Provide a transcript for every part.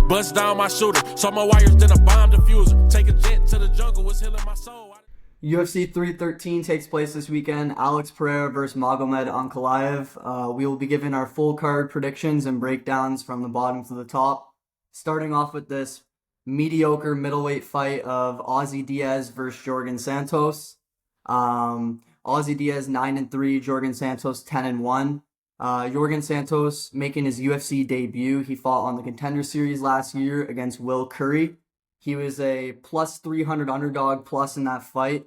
Bust down my shooter. Saw my wires, then a bomb diffuser. Take a jet to the jungle, was healing my soul. UFC 313 takes place this weekend. Alex Pereira versus Magomed Ankalaev. We will be giving our full card predictions and breakdowns from the bottom to the top. Starting off with this mediocre middleweight fight of Ozzy Diaz versus Jorgen Santos. Ozzy Diaz 9-3, Jorgen Santos 10-1. Jorgen Santos making his UFC debut. He fought on the Contender Series last year against Will Curry. He was a plus 300 underdog plus in that fight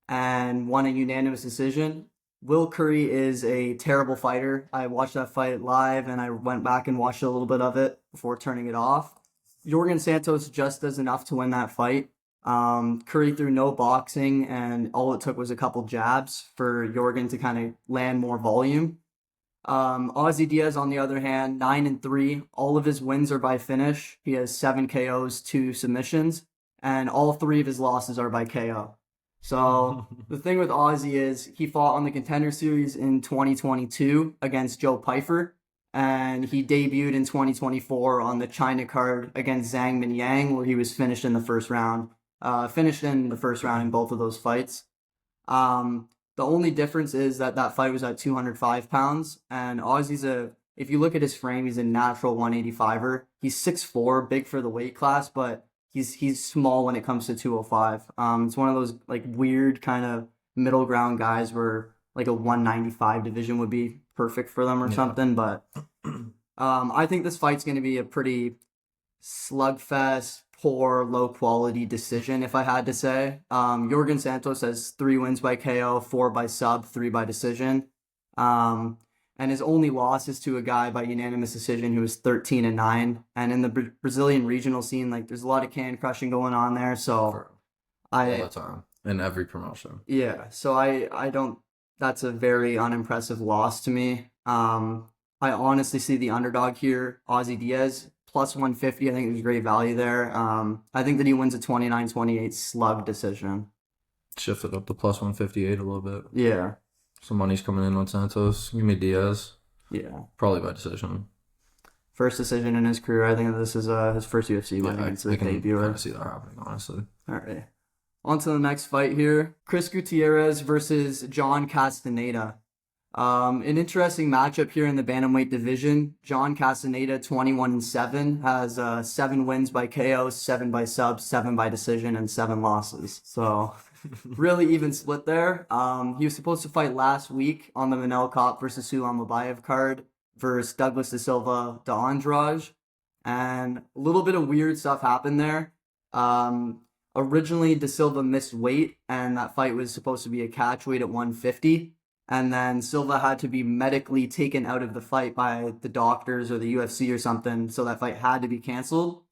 and won a unanimous decision. Will Curry is a terrible fighter. I watched that fight live and I went back and watched a little bit of it before turning it off. Jorgen Santos just does enough to win that fight. Curry threw no boxing and all it took was a couple jabs for Jorgen to kind of land more volume. Ozzy Diaz, on the other hand, 9-3. All of his wins are by finish. He has 7 KOs, 2 submissions, and all 3 of his losses are by KO. So the thing with Ozzy is he fought on the Contender Series in 2022 against Joe Pyfer, and he debuted in 2024 on the China card against Zhang Minyang, where he was finished in the first round. Finished in the first round in both of those fights. The only difference is that fight was at 205 pounds, and Ozzy's if you look at his frame, he's a natural 185er. He's 6'4", big for the weight class, but he's small when it comes to 205. It's one of those like weird kind of middle ground guys where like a 195 division would be perfect for them or something, but I think this fight's going to be a pretty slugfest, poor, low-quality decision, if I had to say. Jorgen Santos has 3 wins by KO, 4 by sub, 3 by decision. And his only loss is to a guy by unanimous decision who was 13-9. And in the Brazilian regional scene, like there's a lot of can crushing going on there. So all the time in every promotion. Yeah, so I don't. That's a very unimpressive loss to me. I honestly see the underdog here, Ozzy Diaz. Plus 150, I think there's great value there. I think that he wins a 29-28 slug decision. Shifted up to plus 158 a little bit. Yeah. Some money's coming in on Santos. Give me Diaz. Yeah. Probably by decision. First decision in his career. I think that this is his first UFC win against the debuter. I can see that happening, honestly. All right. On to the next fight here. Chris Gutierrez versus John Castaneda. An interesting matchup here in the bantamweight division. John Castaneda, 21-7, has 7 wins by KO, 7 by sub, 7 by decision, and 7 losses. So really even split there. He was supposed to fight last week on the Manel Kape versus Sulan Mabayev card versus Douglas De Silva de Andrade. And a little bit of weird stuff happened there. Originally, De Silva missed weight, and that fight was supposed to be a catch weight at 150. And then Silva had to be medically taken out of the fight by the doctors or the UFC or something, so that fight had to be canceled.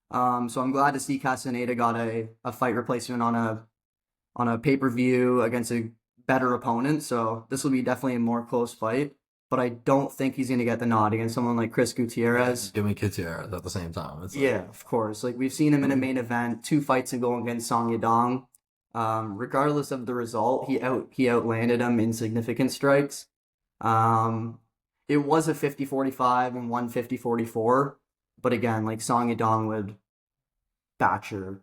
So I'm glad to see Castaneda got a fight replacement on a pay-per-view against a better opponent. So this will be definitely a more close fight. But I don't think he's going to get the nod against someone like Chris Gutierrez. Give me Gutierrez at the same time. Of course. Like we've seen him in a main event 2 fights ago against Song Yadong. Regardless of the result, he outlanded him in significant strikes. It was a 50-45 and 150-44, but again, like Song Yadong would batcher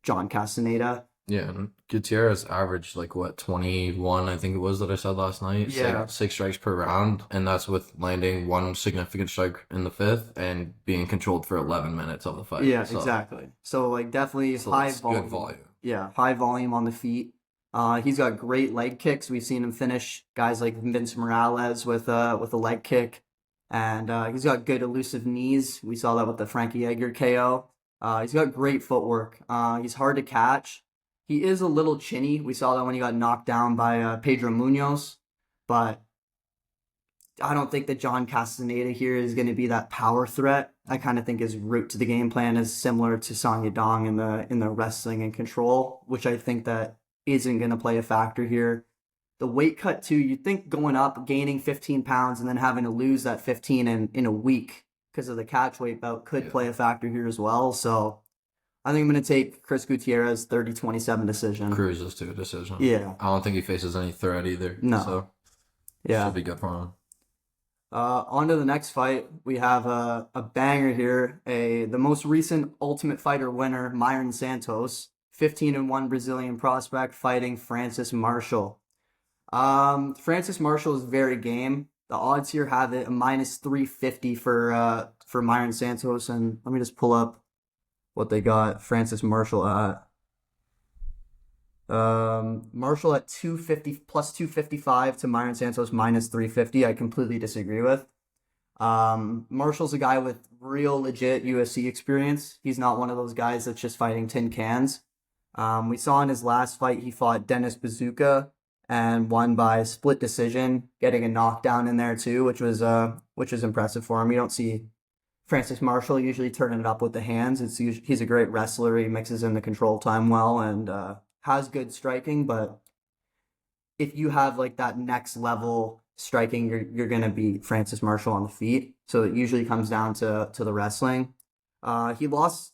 John Castaneda. Yeah, and Gutierrez averaged 21, I think it was that I said last night. Yeah. 6 strikes per round, and that's with landing 1 significant strike in the 5th and being controlled for 11 minutes of the fight. Yeah, exactly. So definitely high volume. Good volume. Yeah, high volume on the feet. He's got great leg kicks. We've seen him finish guys like Vince Morales with a leg kick. And he's got good elusive knees. We saw that with the Frankie Edgar KO. He's got great footwork. He's hard to catch. He is a little chinny. We saw that when he got knocked down by Pedro Munoz. But I don't think that John Castaneda here is going to be that power threat. I kind of think his route to the game plan is similar to Song Yadong in the wrestling and control, which I think that isn't going to play a factor here. The weight cut too, you'd think going up, gaining 15 pounds, and then having to lose that 15 in a week because of the catch weight bout could play a factor here as well. So I think I'm going to take Chris Gutierrez 30-27 decision. Cruises to a decision. Yeah. I don't think he faces any threat either. No. So yeah. should be good for him. On to the next fight. We have a banger here. The most recent Ultimate Fighter winner, Myron Santos, 15-1 Brazilian prospect fighting Francis Marshall. Francis Marshall is very game. The odds here have it a minus 350 for Myron Santos, and let me just pull up what they got Francis Marshall at. Marshall at 250 plus 255 to Myron Santos minus 350. I completely disagree with. Marshall's a guy with real legit UFC experience. He's not one of those guys that's just fighting tin cans. We saw in his last fight he fought Dennis Bazooka and won by split decision, getting a knockdown in there too, which was impressive for him. You don't see Francis Marshall usually turning it up with the hands. He's a great wrestler. He mixes in the control time well and has good striking, but if you have like that next level striking, you're gonna beat Francis Marshall on the feet. So it usually comes down to the wrestling. He lost.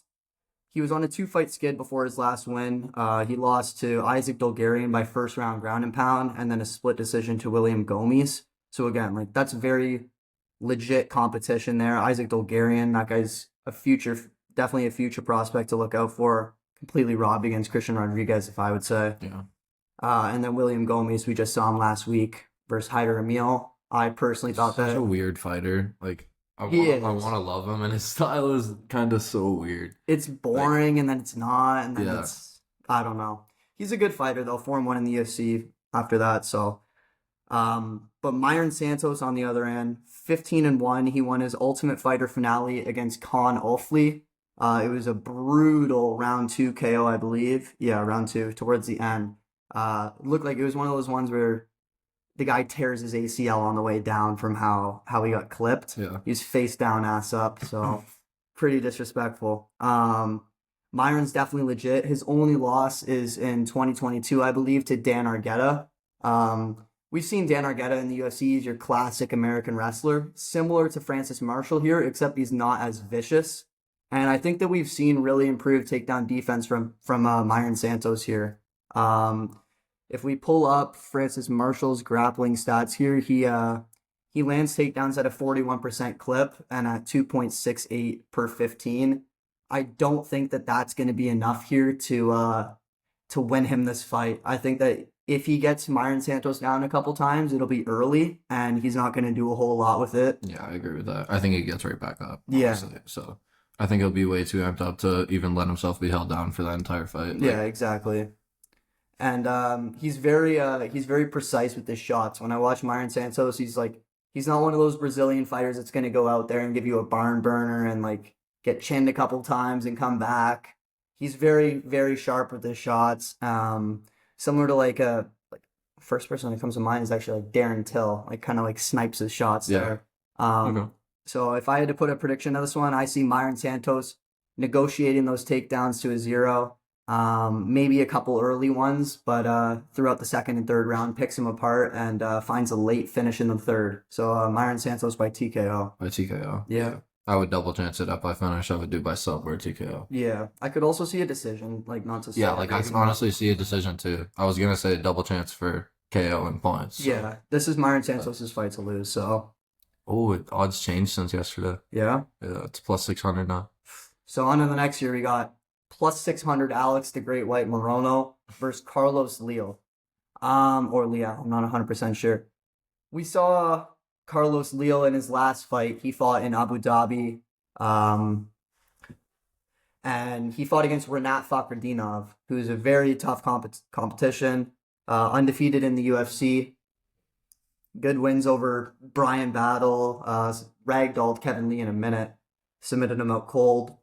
He was on a 2-fight skid before his last win. He lost to Isaac Dolgarian by first round ground and pound, and then a split decision to William Gomes. So again, like that's very legit competition there. Isaac Dolgarian, that guy's definitely a future prospect to look out for. Completely robbed against Christian Rodriguez, if I would say. Yeah. And then William Gomes, we just saw him last week versus Hyder Emil. I personally thought Such that a weird fighter. Like I He want to love him, and his style is kind of so weird. it's boring and then it's not, and then Yeah. I don't know. He's a good fighter though, 4-1 in the UFC after that. So, but Myron Santos on the other end, 15-1. He won his Ultimate Fighter finale against Con Olfley. It was a brutal round 2 KO, I believe. Yeah, round 2 towards the end. It looked like it was one of those ones where the guy tears his ACL on the way down from how he got clipped. Yeah. He's face down, ass up, so pretty disrespectful. Myron's definitely legit. His only loss is in 2022, I believe, to Dan Argueta. We've seen Dan Argueta in the UFC. He's your classic American wrestler, similar to Francis Marshall here, except he's not as vicious. And I think that we've seen really improved takedown defense from Myron Santos here. If we pull up Francis Marshall's grappling stats here, he lands takedowns at a 41% clip and at 2.68 per 15. I don't think that that's going to be enough here to win him this fight. I think that if he gets Myron Santos down a couple times, it'll be early, and he's not going to do a whole lot with it. Yeah, I agree with that. I think he gets right back up. Yeah. Honestly. So I think he'll be way too amped up to even let himself be held down for that entire fight. Like, Yeah, exactly. And he's very precise with his shots. When I watch Myron Santos, he's not one of those Brazilian fighters that's going to go out there and give you a barn burner and like get chinned a couple times and come back. He's very, very sharp with his shots. Similar to like first person that comes to mind is actually like Darren Till, like kind of like snipes his shots Yeah. there. Okay. So if I had to put a prediction of this one, I see Myron Santos negotiating those takedowns to a 0. Maybe a couple early ones, but throughout the second and third round, picks him apart and finds a late finish in the third. So Myron Santos by TKO. By TKO. Yeah. I would double chance it up by finish. I would do by sub or TKO. Yeah, I could also see a decision, like not to say. Yeah, like I can honestly see a decision too. I was gonna say double chance for KO and points. So. Yeah, this is Myron Santos' fight to lose, so. Oh, odds changed since yesterday. Yeah. Yeah, it's plus 600 now. So on to the next year, we got plus 600 Alex the Great White Morono versus Carlos Leal. Or Leal, I'm not 100% sure. We saw Carlos Leal in his last fight. He fought in Abu Dhabi. And he fought against Renat Fakhretdinov, who's a very tough competition. Undefeated in the UFC. Good wins over Brian Battle. Ragdolled Kevin Lee in a minute. Submitted him out cold.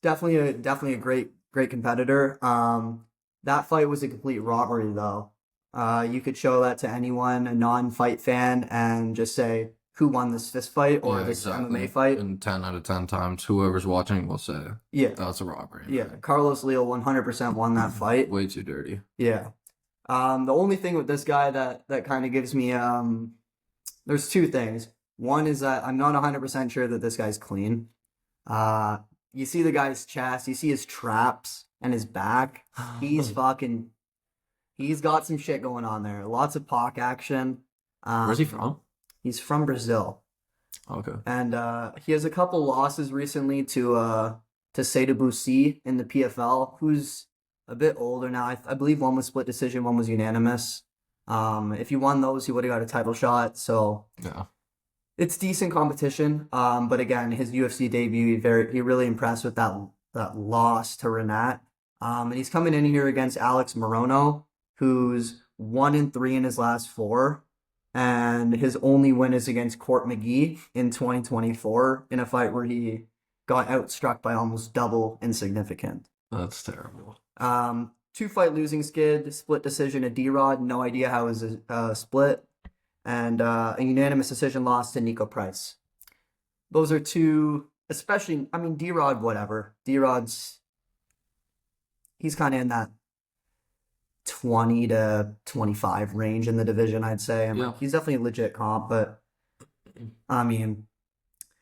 Definitely a great competitor. That fight was a complete robbery though. You could show that to anyone, a non-fight fan, and just say who won this fist fight or this MMA fight. And 10 out of 10 times, whoever's watching will say, Yeah, that's a robbery. yeah. Carlos Leal 100% won that fight. Way too dirty. Yeah. The only thing with this guy that kind of gives me there's two things. One is that I'm not 100% sure that this guy's clean. You see the guy's chest, you see his traps and his back. He's got some shit going on there. Lots of POC action. Where's he from? He's from Brazil. Okay. And he has a couple losses recently to Seydou Boussi in the PFL, who's a bit older now. I believe one was split decision, one was unanimous. If he won those, he would have got a title shot. So Yeah. it's decent competition. But again, his UFC debut, he really impressed with that loss to Renat. And he's coming in here against Alex Morono, who's 1-3 in his last 4. And his only win is against Court McGee in 2024 in a fight where he got outstruck by almost double insignificant. That's terrible. 2-fight losing skid, split decision to D-Rod, no idea how it was split, and a unanimous decision loss to Nico Price. Those are two, especially, I mean, D-Rod, whatever. D-Rod's, he's kind of in that 20 to 25 range in the division, I'd say. And Yeah. he's definitely a legit comp, but I mean,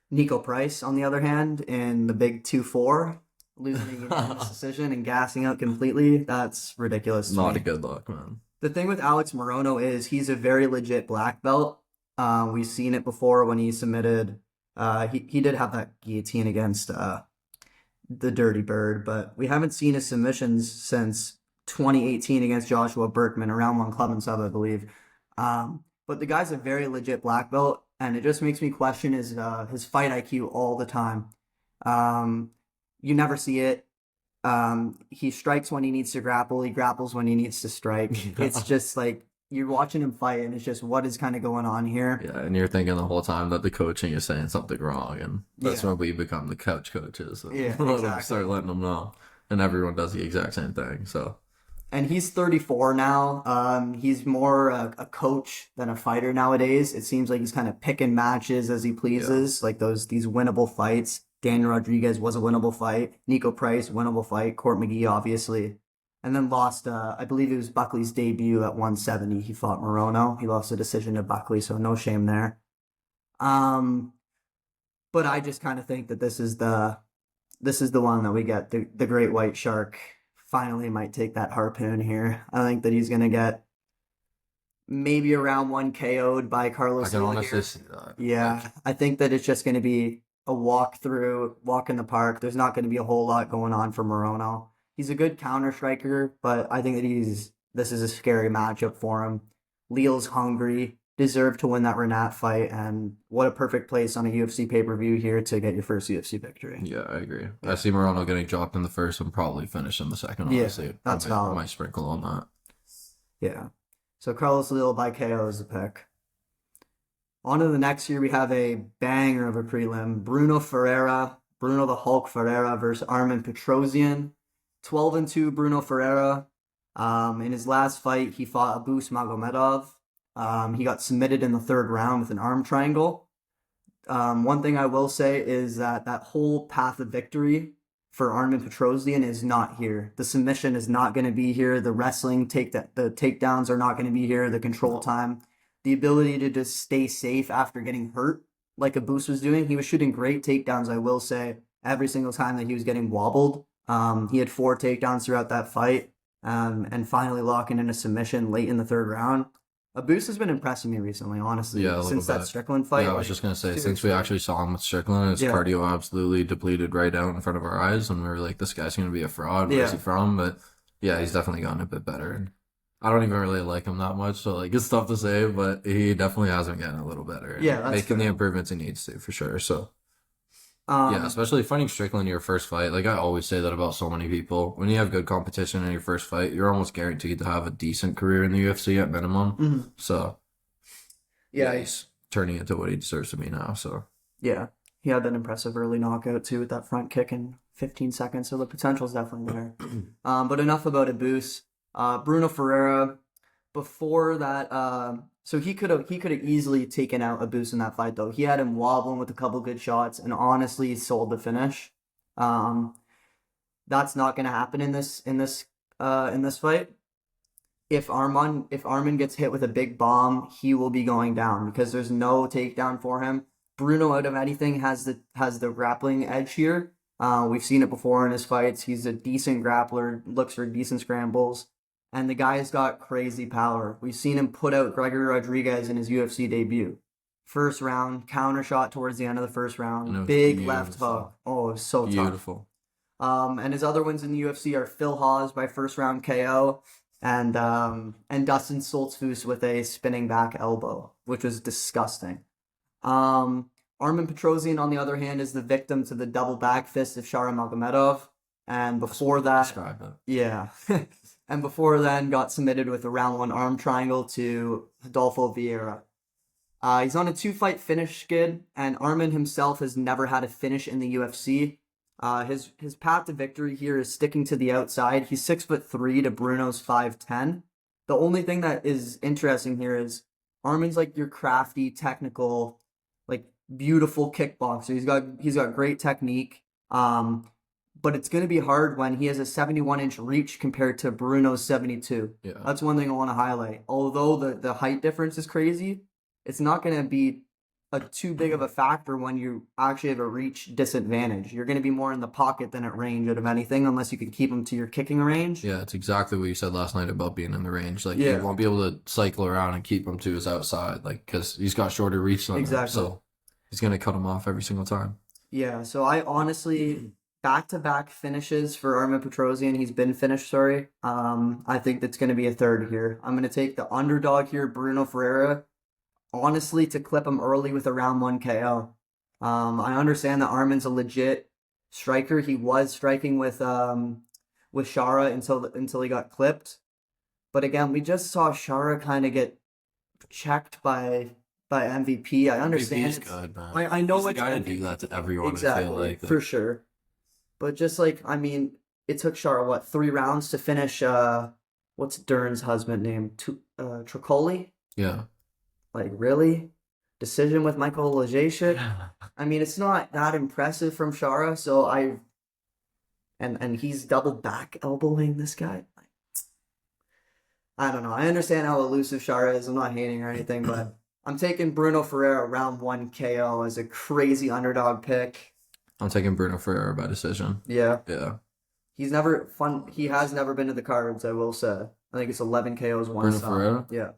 Nico Price, on the other hand, in the big 2-4, losing a unanimous decision and gassing out completely, that's ridiculous to Not me. a good look, man. The thing with Alex Morono is he's a very legit black belt. We've seen it before when he submitted. He did have that guillotine against the Dirty Bird, but we haven't seen his submissions since 2018 against Joshua Berkman, a round 1 club and sub, I believe. But the guy's a very legit black belt, and it just makes me question his fight IQ all the time. You never see it. He strikes when he needs to grapple. He grapples when he needs to strike. It's just like you're watching him fight, and it's just what is kind of going on here. Yeah, and you're thinking the whole time that the coaching is saying something wrong, and that's Yeah. when we become the couch coaches. And Yeah, let them exactly. start letting them know, and everyone does the exact same thing. So And he's 34 now. He's more a coach than a fighter nowadays. It seems like he's kind of picking matches as he pleases, like these winnable fights. Daniel Rodriguez was a winnable fight. Nico Price, winnable fight. Court McGee, obviously. And then lost, I believe it was Buckley's debut at 170. He fought Morono. He lost a decision to Buckley, so no shame there. But I just kind of think that this is the one that we get. The great white shark finally might take that harpoon here. I think that he's going to get maybe around 1 KO'd by Carlos I can Hill honestly here. see that. Yeah, I think that it's just going to be a walk in the park. There's not going to be a whole lot going on for Morono. He's a good counter striker, but I think that this is a scary matchup for him. Leal's hungry, deserved to win that Renat fight, and what a perfect place on a UFC pay-per-view here to get your first UFC victory. Yeah, I agree. I see Morono getting dropped in the first and probably finish in the second. Yeah, Honestly, that's I valid. might sprinkle on that. Yeah. So Carlos Leal by KO is the pick. On to the next year, we have a banger of a prelim. Bruno the Hulk Ferreira versus Armin Petrosian. 12-2 Bruno Ferreira. In his last fight, he fought Abus Magomedov. He got submitted in the 3rd round with an arm triangle. One thing I will say is that whole path of victory for Armin Petrosian is not here. The submission is not going to be here. The wrestling the takedowns are not going to be here. The control time, the ability to just stay safe after getting hurt, like Abus was doing. He was shooting great takedowns, I will say, every single time that he was getting wobbled. He had 4 takedowns throughout that fight, and finally locking in a submission late in the 3rd round. Abus has been impressing me recently, honestly, Yeah, a little since that bit. Strickland fight. Yeah, I was like, just gonna say, since seriously. we actually saw him with Strickland, his Yeah. cardio absolutely depleted right out in front of our eyes, and we were like, "This guy's gonna be a fraud. Where's he Yeah. from?" But yeah, he's definitely gotten a bit better. And I don't even really like him that much, so like it's tough to say, but he definitely has been getting a little better. And Yeah, that's making the fair. improvements he needs to for sure. So yeah, especially fighting Strickland in your first fight. Like I always say that about so many people. When you have good competition in your first fight, you're almost guaranteed to have a decent career in the UFC at minimum. Mhm. So Yeah, he's turning into what he deserves to be now. So yeah, he had that impressive early knockout too with that front kick in 15 seconds, so the potential's definitely there. But enough about Abus. Bruno Ferreira, before that, so he could have easily taken out Abus in that fight though. He had him wobbling with a couple good shots, and honestly sold the finish. That's not going to happen in this fight. If Armin gets hit with a big bomb, he will be going down because there's no takedown for him. Bruno, out of anything, has the grappling edge here. We've seen it before in his fights. He's a decent grappler, looks for decent scrambles, and the guy's got crazy power. We've seen him put out Gregory Rodriguez in his UFC debut. First round, counter shot towards the end of the first And it round. was Big left beautiful. hook. Oh, it was so tough. Beautiful. And his other wins in the UFC are Phil Hawes by first round KO and Dustin Stoltzfus with a spinning back elbow, which was disgusting. Armen Petrosian, on the other hand, is the victim to the double back fist of Shara Magomedov. And before that, Describe it. yeah. And before then, got submitted with a round 1 arm triangle to Adolfo Vieira. He's on a 2-fight finish skid, and Armen himself has never had a finish in the UFC. His path to victory here is sticking to the outside. He's 6'3" to Bruno's 5'10". The only thing that is interesting here is Armen's like your crafty, technical, like beautiful kickboxer. He's got great technique. But it's going to be hard when he has a 71-inch reach compared to Bruno's 72. Yeah. That's one thing I want to highlight. Although the height difference is crazy, it's not going to be too big of a factor when you actually have a reach disadvantage. You're going to be more in the pocket than at range out of anything, unless you can keep him to your kicking range. Yeah, it's exactly what you said last night about being in the range. Like, Yeah. you won't be able to cycle around and keep him to his outside, like, because he's got shorter reach than him. Exactly. So he's going to cut him off every single time. Yeah, so I honestly, back-to-back finishes for Armen Petrosian. He's been finished, sorry. I think that's going to be a third here. I'm going to take the underdog here, Bruno Ferreira, honestly, to clip him early with a round 1 KO. I understand that Armen's a legit striker. He was striking with Shara until he got clipped. But again, we just saw Shara kind of get checked by MVP. I understand. He's good, man. I know he's the it's guy to do that to everyone. exactly, I feel like for sure. But just like, I mean, it took Shara 3 rounds to finish. What's Dern's husband name? Tricoli. Yeah. Like, really? Decision with Michael Lajashik? I mean, it's not that impressive from Shara, so and he's double back elbowing this guy. I don't know. I understand how elusive Shara is. I'm not hating or anything, but I'm taking Bruno Ferreira round 1 KO as a crazy underdog pick. I'm taking Bruno Ferreira by decision. Yeah. Yeah. He has never been to the cards, I will say. I think it's 11 KOs, 1 Bruno stop. Ferreira? Yeah.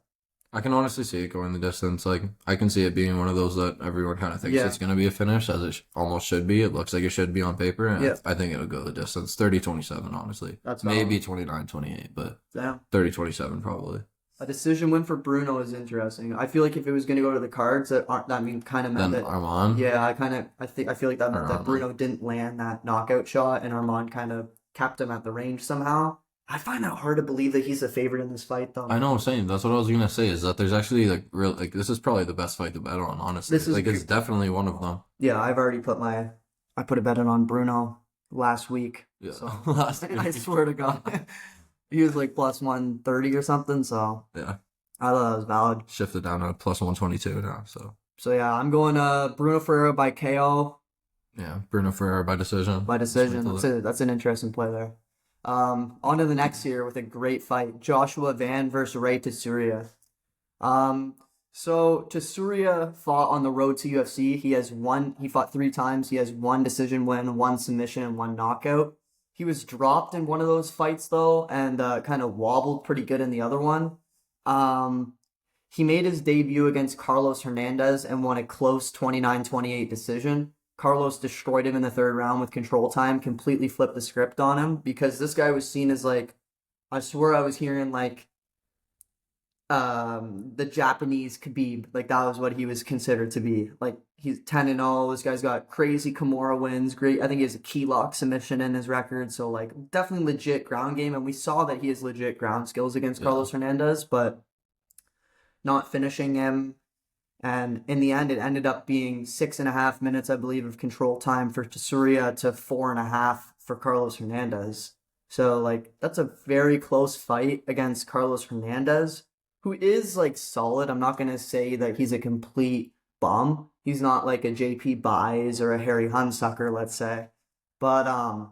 I can honestly see it going the distance. Like, I can see it being one of those that everyone kind of thinks Yeah. it's going to be a finish, as it almost should be. It looks like it should be on paper, and Yeah. I think it'll go the distance. 30-27, honestly. That's maybe 29-28, but Yeah. 30-27 probably. A decision win for Bruno is interesting. I feel like if it was going to go to the cards, that kind of meant Then that. Arman. Yeah, I feel like that meant that Arman. Bruno didn't land that knockout shot, and Armand kind of kept him at the range somehow. I find that hard to believe that he's the favorite in this fight, though. I know what I'm saying. That's what I was going to say, is that there's actually, this is probably the best fight to bet on, honestly. It's definitely one of them. Yeah, I've already I put a bet in on Bruno last week. Yeah. So Last I week. swear to God. He was like plus 130 or something, so Yeah. I thought that was valid. Shifted down to plus 122 now, so. So yeah, I'm going Bruno Ferreira by KO. Yeah, Bruno Ferreira by decision. By decision. That's an interesting play there. On to the next here with a great fight. Joshua Van versus Ray Tsuruya. So Tsuruya fought on the road to UFC. He fought 3 times. He has 1 decision win, 1 submission, and 1 knockout. He was dropped in one of those fights though, and kind of wobbled pretty good in the other one. He made his debut against Carlos Hernandez and won a close 29-28 decision. Carlos destroyed him in the 3rd round with control time, completely flipped the script on him, because this guy was seen as like, I swear I was hearing like the Japanese Khabib, like that was what he was considered to be. Like, he's 10-0. This guy's got crazy Kimura wins. Great. I think he has a key lock submission in his record. So like, definitely legit ground game. And we saw that he has legit ground skills against Carlos Hernandez, but not finishing him. And in the end, it ended up being 6.5 minutes, I believe, of control time for Tsuruya to 4.5 for Carlos Hernandez. So like, that's a very close fight against Carlos Hernandez, who is like solid. I'm not going to say that he's a complete bum. He's not like a JP Buys or a Harry Hunsucker, let's say. But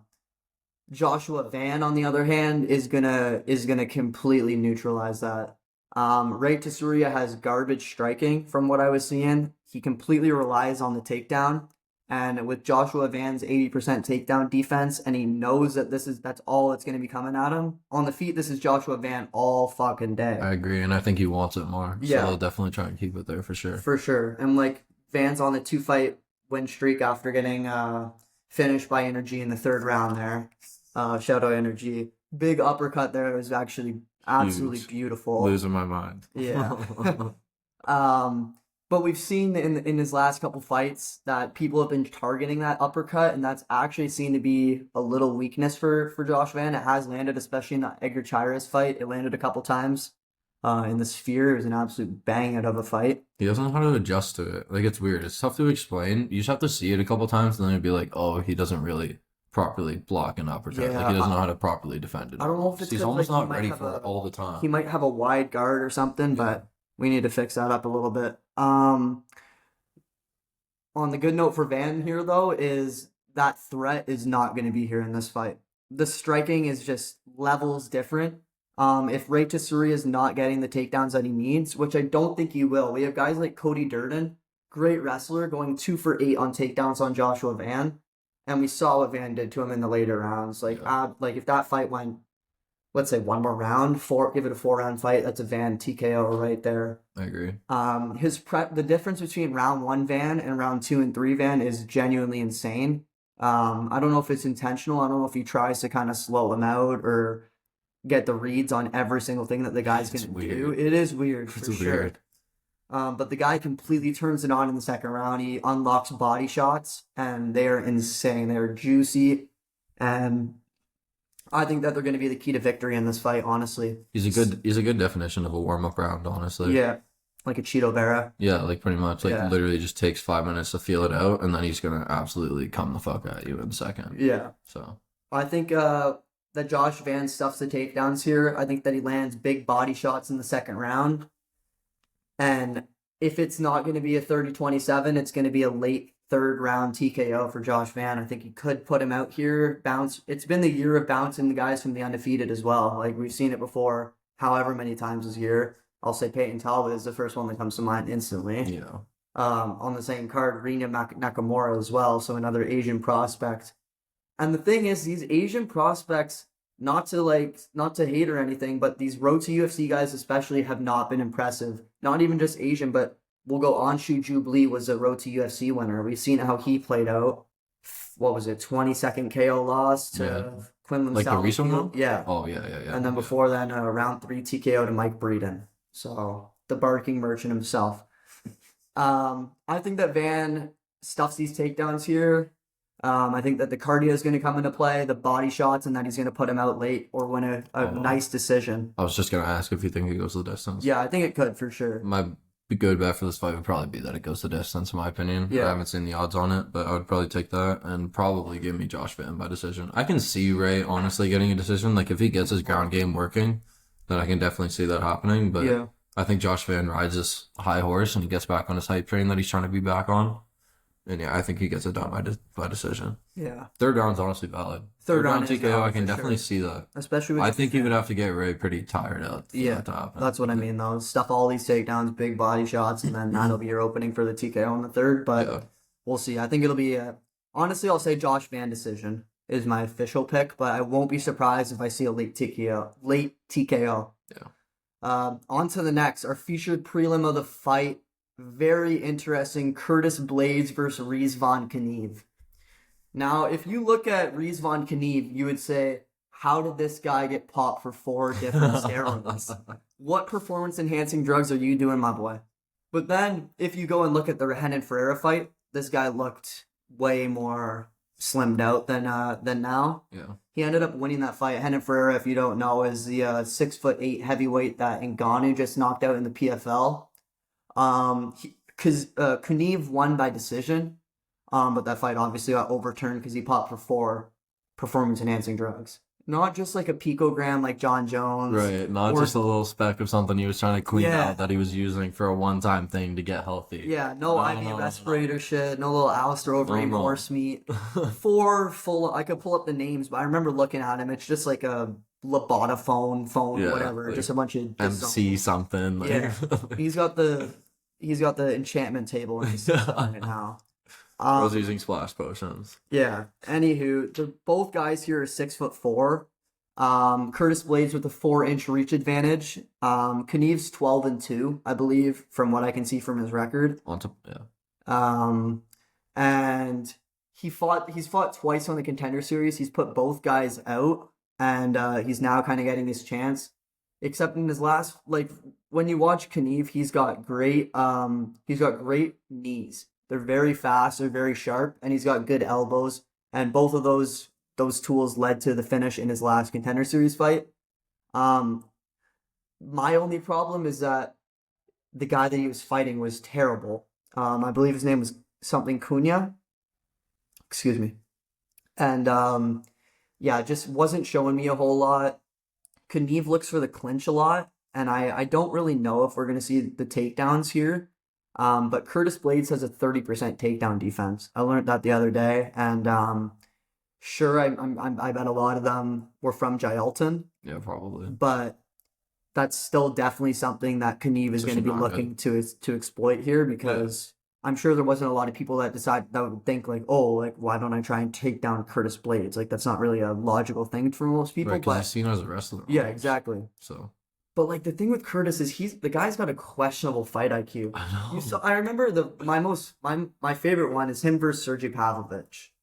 Joshua Van, on the other hand, is gonna completely neutralize that. Ray Tsuruya has garbage striking from what I was seeing. He completely relies on the takedown. And with Joshua Van's 80% takedown defense, and he knows that that's all that's going to be coming at him. On the feet, this is Joshua Van all fucking day. I agree, and I think he wants it more. Yeah. So he'll definitely try and keep it there for sure. For sure. And like Van's on the 2-fight win streak after getting finished by Energy in the 3rd round there. Shout out Energy. Big uppercut there. It was actually absolutely beautiful. Losing my mind. Yeah. But we've seen in his last couple fights that people have been targeting that uppercut, and that's actually seen to be a little weakness for Josh Van. It has landed, especially in that Edgar Chairez fight. It landed a couple times. In the Sphere, it was an absolute bang out of a fight. He doesn't know how to adjust to it. Like, it's weird. It's tough to explain. You just have to see it a couple times, and then it'd be like, oh, he doesn't really properly block an uppercut. Yeah, like, he doesn't know how to properly defend it. I don't know if it's He's 'cause, almost like, not ready for it all the time. He might have a wide guard or something, but we need to fix that up a little bit. On the good note for Van here, though, is that threat is not going to be here in this fight. The striking is just levels different. If Ray Tesuri is not getting the takedowns that he needs, which I don't think he will, we have guys like Cody Durden, great wrestler, going 2 for 8 on takedowns on Joshua Van, and we saw what Van did to him in the later rounds. Like, if that fight went, let's say, one more round, give it a 4-round fight, that's a Van TKO right there. I agree. The difference between round 1 Van and round 2 and 3 Van is genuinely insane. I don't know if it's intentional. I don't know if he tries to kind of slow him out or get the reads on every single thing that the guy's going to do. It is weird, for sure. But the guy completely turns it on in the 2nd round. He unlocks body shots, and they are insane. They're juicy, and I think that they're going to be the key to victory in this fight, honestly. He's a good definition of a warm-up round, honestly. Yeah, like a Cheeto Vera. Yeah, like pretty much. Like, literally just takes 5 minutes to feel it out, and then he's going to absolutely come the fuck at you in a second. Yeah. So I think that Josh Van stuffs the takedowns here. I think that he lands big body shots in the 2nd round. And if it's not going to be a 30-27, it's going to be a late 3rd round TKO for Josh Van. I think he could put him out here. Bounce. It's been the year of bouncing the guys from the undefeated as well. Like, we've seen it before, however many times this year. I'll say Peyton Talbot is the first one that comes to mind instantly. yeah. On the same card, Rina Nakamura as well, so another Asian prospect. And the thing is, these Asian prospects, not to hate or anything, but these road to UFC guys especially have not been impressive. Not even just Asian, but we'll go Anshu Jubilee was a road to UFC winner. We've seen how he played out. What was it, 22nd KO loss to Quinlan Like the recent one? Yeah. Oh, yeah. And then before then, round 3 TKO to Mike Breeden. So, the barking merchant himself. I think that Van stuffs these takedowns here. I think that the cardio is going to come into play, the body shots, and that he's going to put him out late or win a nice decision. I was just going to ask if you think it goes the distance. Yeah, I think it could for sure. My good bet for this fight would probably be that it goes the distance, in my opinion. Yeah. I haven't seen the odds on it, but I would probably take that and probably give me Josh Van by decision. I can see Ray honestly getting a decision. Like, if he gets his ground game working, then I can definitely see that happening. But I think Josh Van rides this high horse and he gets back on his hype train that he's trying to be back on. And yeah, I think he gets it done by decision. Yeah. 3rd round's honestly valid. 3rd round round TKO, I can definitely see that. Especially with I think he would have to get Ray pretty tired out. Yeah, that's what I mean, though. Stuff all these takedowns, big body shots, and then that'll be your opening for the TKO in the 3rd. But we'll see. I think it'll be honestly, I'll say Josh Van decision is my official pick, but I won't be surprised if I see a late TKO. Yeah. On to the next, our featured prelim of the fight. Very interesting. Curtis Blades versus Rizvan Kaniv. Now, if you look at Rizvan Kaniv, you would say, how did this guy get popped for 4 different steroids? What performance-enhancing drugs are you doing, my boy? But then, if you go and look at the Renan Ferreira fight, this guy looked way more slimmed out than now. Yeah. He ended up winning that fight. Renan Ferreira, if you don't know, is the 6'8" heavyweight that Ngannou just knocked out in the PFL. Kaniv won by decision, but that fight obviously got overturned because he popped for 4 performance-enhancing drugs. Not just like a picogram like John Jones. Right, not just a little speck of something he was trying to clean out that he was using for a one-time thing to get healthy. Yeah, no IV respirator shit, no little Alistair Overeem horse meat. 4 full, I could pull up the names, but I remember looking at him, it's just like a Labata phone, whatever, like just a bunch of MC something. Yeah, he's got the enchantment table in his right now. I was using splash potions. Yeah. Anywho, both guys here are 6'4". Curtis Blades with a 4-inch reach advantage. Kniev's 12-2, I believe, from what I can see from his record. And he's fought twice on the Contender Series. He's put both guys out, and he's now kind of getting his chance. Except in his last, like, when you watch Kniev, he's got great knees. They're very fast, they're very sharp, and he's got good elbows. And both of those tools led to the finish in his last Contender Series fight. My only problem is that the guy that he was fighting was terrible. I believe his name was something Cunha. Excuse me. And just wasn't showing me a whole lot. Kniev looks for the clinch a lot, and I don't really know if we're going to see the takedowns here. But Curtis Blades has a 30% takedown defense. I learned that the other day, and sure, I bet a lot of them were from Jailton. Yeah, probably. But that's still definitely something that Kniev is going to be looking to exploit here, because I'm sure there wasn't a lot of people that would think like, oh, like, why don't I try and take down Curtis Blades? Like, that's not really a logical thing for most people. Right, because he's seen as a wrestler. Yeah, exactly. So. But like the thing with Curtis is the guy's got a questionable fight IQ. I know. I remember my favorite one is him versus Sergey Pavlovich.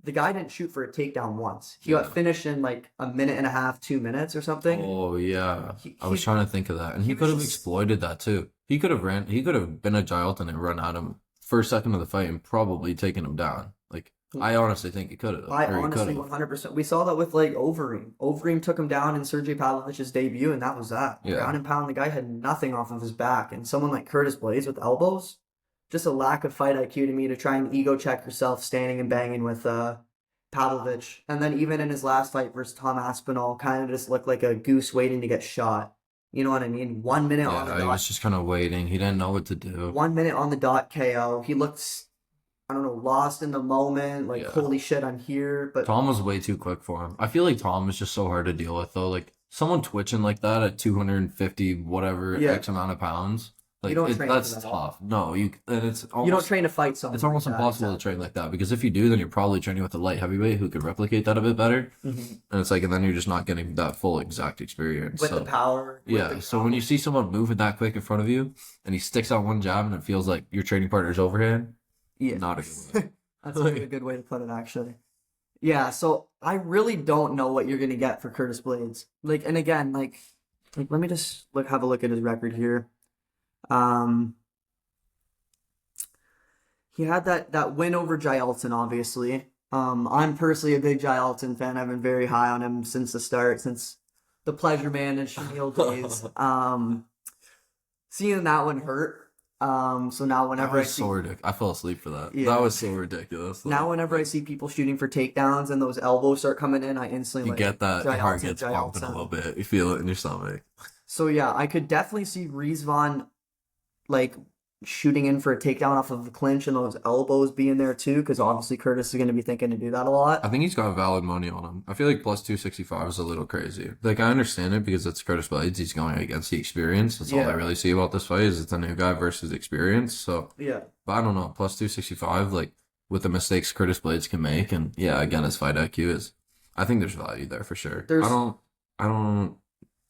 The guy didn't shoot for a takedown once. He got finished in like a minute and a half, 2 minutes or something. Oh yeah, I was trying to think of that, and he could have exploited that too. He could have been a Jailton and run at him first second of the fight and probably taken him down. Like, I honestly think he could have. I honestly 100%. We saw that with like Overeem. Overeem took him down in Sergey Pavlovich's debut, and that was that. Yeah. Ground and pound, the guy had nothing off of his back, and someone like Curtis Blades with elbows, just a lack of fight IQ to me to try and ego check yourself standing and banging with Pavlovich. And then even in his last fight versus Tom Aspinall, kind of just looked like a goose waiting to get shot. You know what I mean? 1 minute on the dot. Yeah, he was just kind of waiting. He didn't know what to do. 1 minute on the dot KO. He looked, I don't know, lost in the moment. Like, holy shit, I'm here. But Tom was way too quick for him. I feel like Tom was just so hard to deal with, though. Like, someone twitching like that at 250 whatever X amount of pounds. Like, that's tough. No, and it's almost, you don't train to fight someone. It's almost impossible to train like that, because if you do, then you're probably training with a light heavyweight who could replicate that a bit better. Mm-hmm. And it's like, and then you're just not getting that full exact experience. With the power. So when you see someone moving that quick in front of you, and he sticks out one jab, and it feels like your training partner's overhand, not a good way. That's a really good way to put it, actually. Yeah, so I really don't know what you're going to get for Curtis Blades. Like, and again, like let me just have a look at his record here. He had that win over Jailton, obviously. I'm personally a big Jailton fan. I've been very high on him since the start, since the Pleasure Man and Shamil days. Seeing that one hurt. So now whenever I fell asleep for that. Yeah. That was so ridiculous. Like, now whenever I see people shooting for takedowns and those elbows start coming in, I instantly get that your heart gets pumping a little bit. You feel it in your stomach. So yeah, I could definitely see Rizvan like shooting in for a takedown off of the clinch and those elbows being there too, because obviously Curtis is going to be thinking to do that a lot. I think he's got valid money on him. I feel like plus 265 is a little crazy. Like, I understand it because it's Curtis Blades. He's going against the experience. That's all I really see about this fight is it's a new guy versus experience. So yeah, but I don't know, plus 265, like with the mistakes Curtis Blades can make, and again, his fight IQ is. I think there's value there for sure. I don't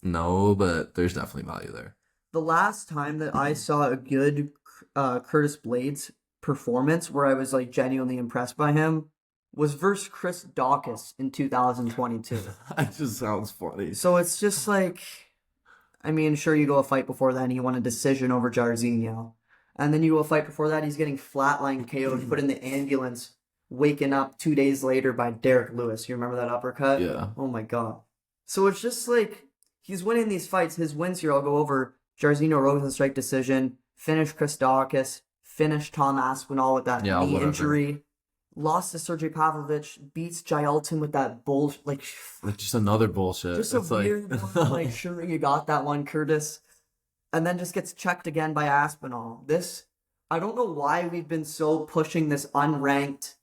know, but there's definitely value there. The last time that I saw a good Curtis Blades performance where I was like genuinely impressed by him was versus Chris Dawkins in 2022. That just sounds funny. So it's just like, I mean, sure, you go a fight before that and he won a decision over Jairzinho. And then you go a fight before that, he's getting flatline KO'd, put in the ambulance, waking up 2 days later by Derek Lewis. You remember that uppercut? Yeah. Oh my God. So it's just like, he's winning these fights. His wins here, I'll go over. Jairzinho Rosenstrike decision, finished Chris Dawkins, finished Tom Aspinall with that knee injury, lost to Sergey Pavlovich, beats Jailton with that bullshit, like just another bullshit. Just a weird one, like, sure, you got that one, Curtis, and then just gets checked again by Aspinall. I don't know why we've been so pushing this unranked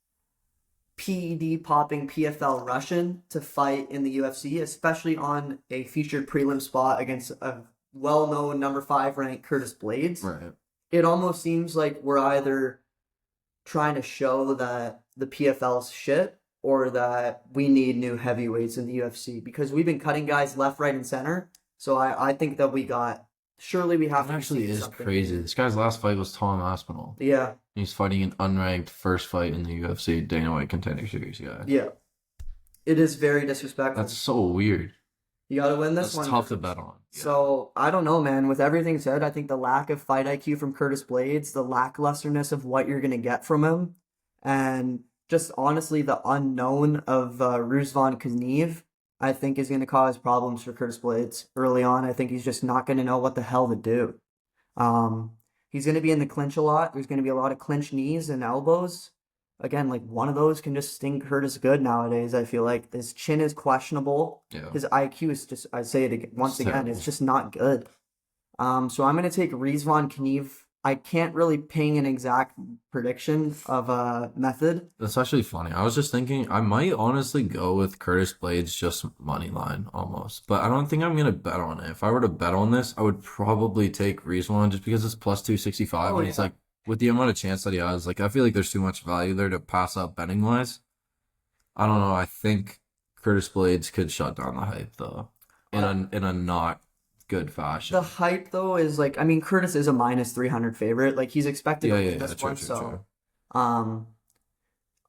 PED popping PFL Russian to fight in the UFC, especially on a featured prelim spot against a well-known number 5 ranked Curtis Blades. Right. it almost seems like we're either trying to show that the PFL's shit or that we need new heavyweights in the UFC because we've been cutting guys left, right, and center. So I think that surely we have It to actually see is something. crazy. This guy's last fight was Tom Aspinall. Yeah. He's fighting an unranked first fight in the UFC Dana White Contender Series guy. Yeah. It is very disrespectful. That's so weird. You got to win this That's one. tough to bet on. Yeah. So, I don't know, man. With everything said, I think the lack of fight IQ from Curtis Blades, the lacklusterness of what you're going to get from him, and just honestly the unknown of Ruslan Kazniev, I think is going to cause problems for Curtis Blades early on. I think he's just not going to know what the hell to do. He's going to be in the clinch a lot. There's going to be a lot of clinch knees and elbows. Again, like one of those can just sting Curtis good nowadays. I feel like his chin is questionable. Yeah. His IQ is just, I say it again, once again, terrible. it's just not good. So I'm going to take Rizvan Kniev. I can't really ping an exact prediction of a method. That's actually funny. I was just thinking I might honestly go with Curtis Blades just money line almost, but I don't think I'm gonna bet on it. If I were to bet on this, I would probably take Rizwan just because it's plus 265 Oh, and he's yeah. like with the amount of chance that he has, like I feel like there's too much value there to pass up betting wise. I don't know. I think Curtis Blades could shut down the hype though, in a not good fashion. The hype though is like, I mean, Curtis is a minus 300 favorite. Like he's expected to win this one. So,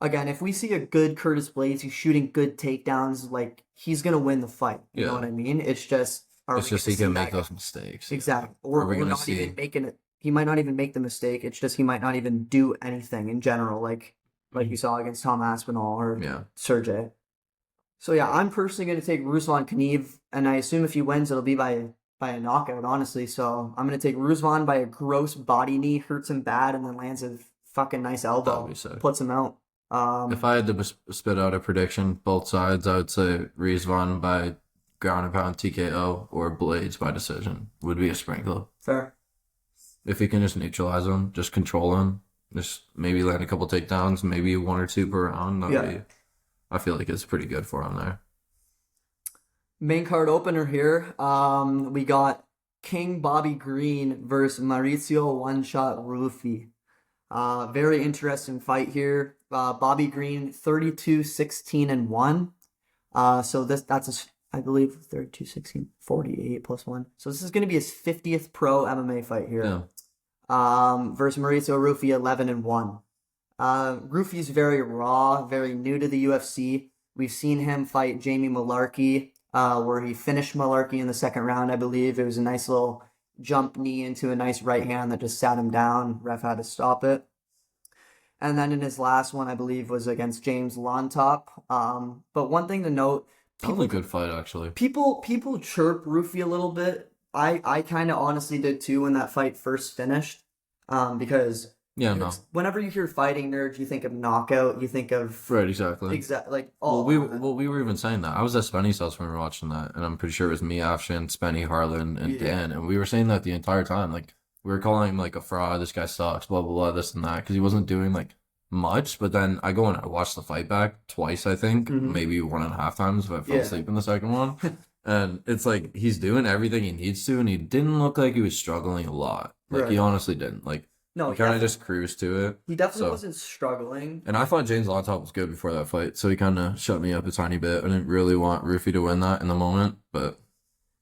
again, if we see a good Curtis Blades who's shooting good takedowns, like he's gonna win the fight. You know what I mean? It's just, it's just he can make those mistakes. Exactly. Or we're not even making it. He might not even make the mistake. It's just he might not even do anything in general, like you saw against Tom Aspinall or Sergey. So yeah, I'm personally going to take Ruslan Kniev, and I assume if he wins, it'll be by a knockout, honestly. So I'm going to take Ruslan by a gross body knee, hurts him bad, and then lands a fucking nice elbow, puts him out. If I had to spit out a prediction, both sides, I would say Rizvan by ground and pound TKO or Blades by decision would be a sprinkle. Fair. If he can just neutralize him, just control him, just maybe land a couple takedowns, maybe 1 or 2 per round. I feel like it's pretty good for him there. Main card opener here. We got King Bobby Green versus Maurizio One Shot Rufi. Very interesting fight here. Bobby Green 32-16-1. So that's I believe 32-16, 48 plus 1. So this is going to be his 50th pro MMA fight here. Yeah. Versus Maurizio Rufi 11-1. Rufi's very raw, very new to the UFC. We've seen him fight Jamie Malarkey, where he finished Malarkey in the second round, I believe. It was a nice little jump knee into a nice right hand that just sat him down. Ref had to stop it. And then in his last one, I believe, was against James Lontop. But one thing to note, that was a good fight, actually. People chirp Rufi a little bit. I kind of honestly did too when that fight first finished, because whenever you hear fighting nerds, you think of knockout, you think of exactly like we were even saying that. I was at Spenny's house when we were watching that, and I'm pretty sure it was me, Afshin, Spenny, Harlan, and Dan, and we were saying that the entire time. Like we were calling him like a fraud. This guy sucks. Blah blah blah. This and that because he wasn't doing like much. But then I go and I watch the fight back twice. I think maybe 1.5 times if I fell asleep in the second one. And it's like he's doing everything he needs to, and he didn't look like he was struggling a lot. Like he honestly didn't. Like he kind of just cruised to it. He definitely wasn't struggling. And I thought James Lontop was good before that fight, so he kind of shut me up a tiny bit. I didn't really want Rufi to win that in the moment, but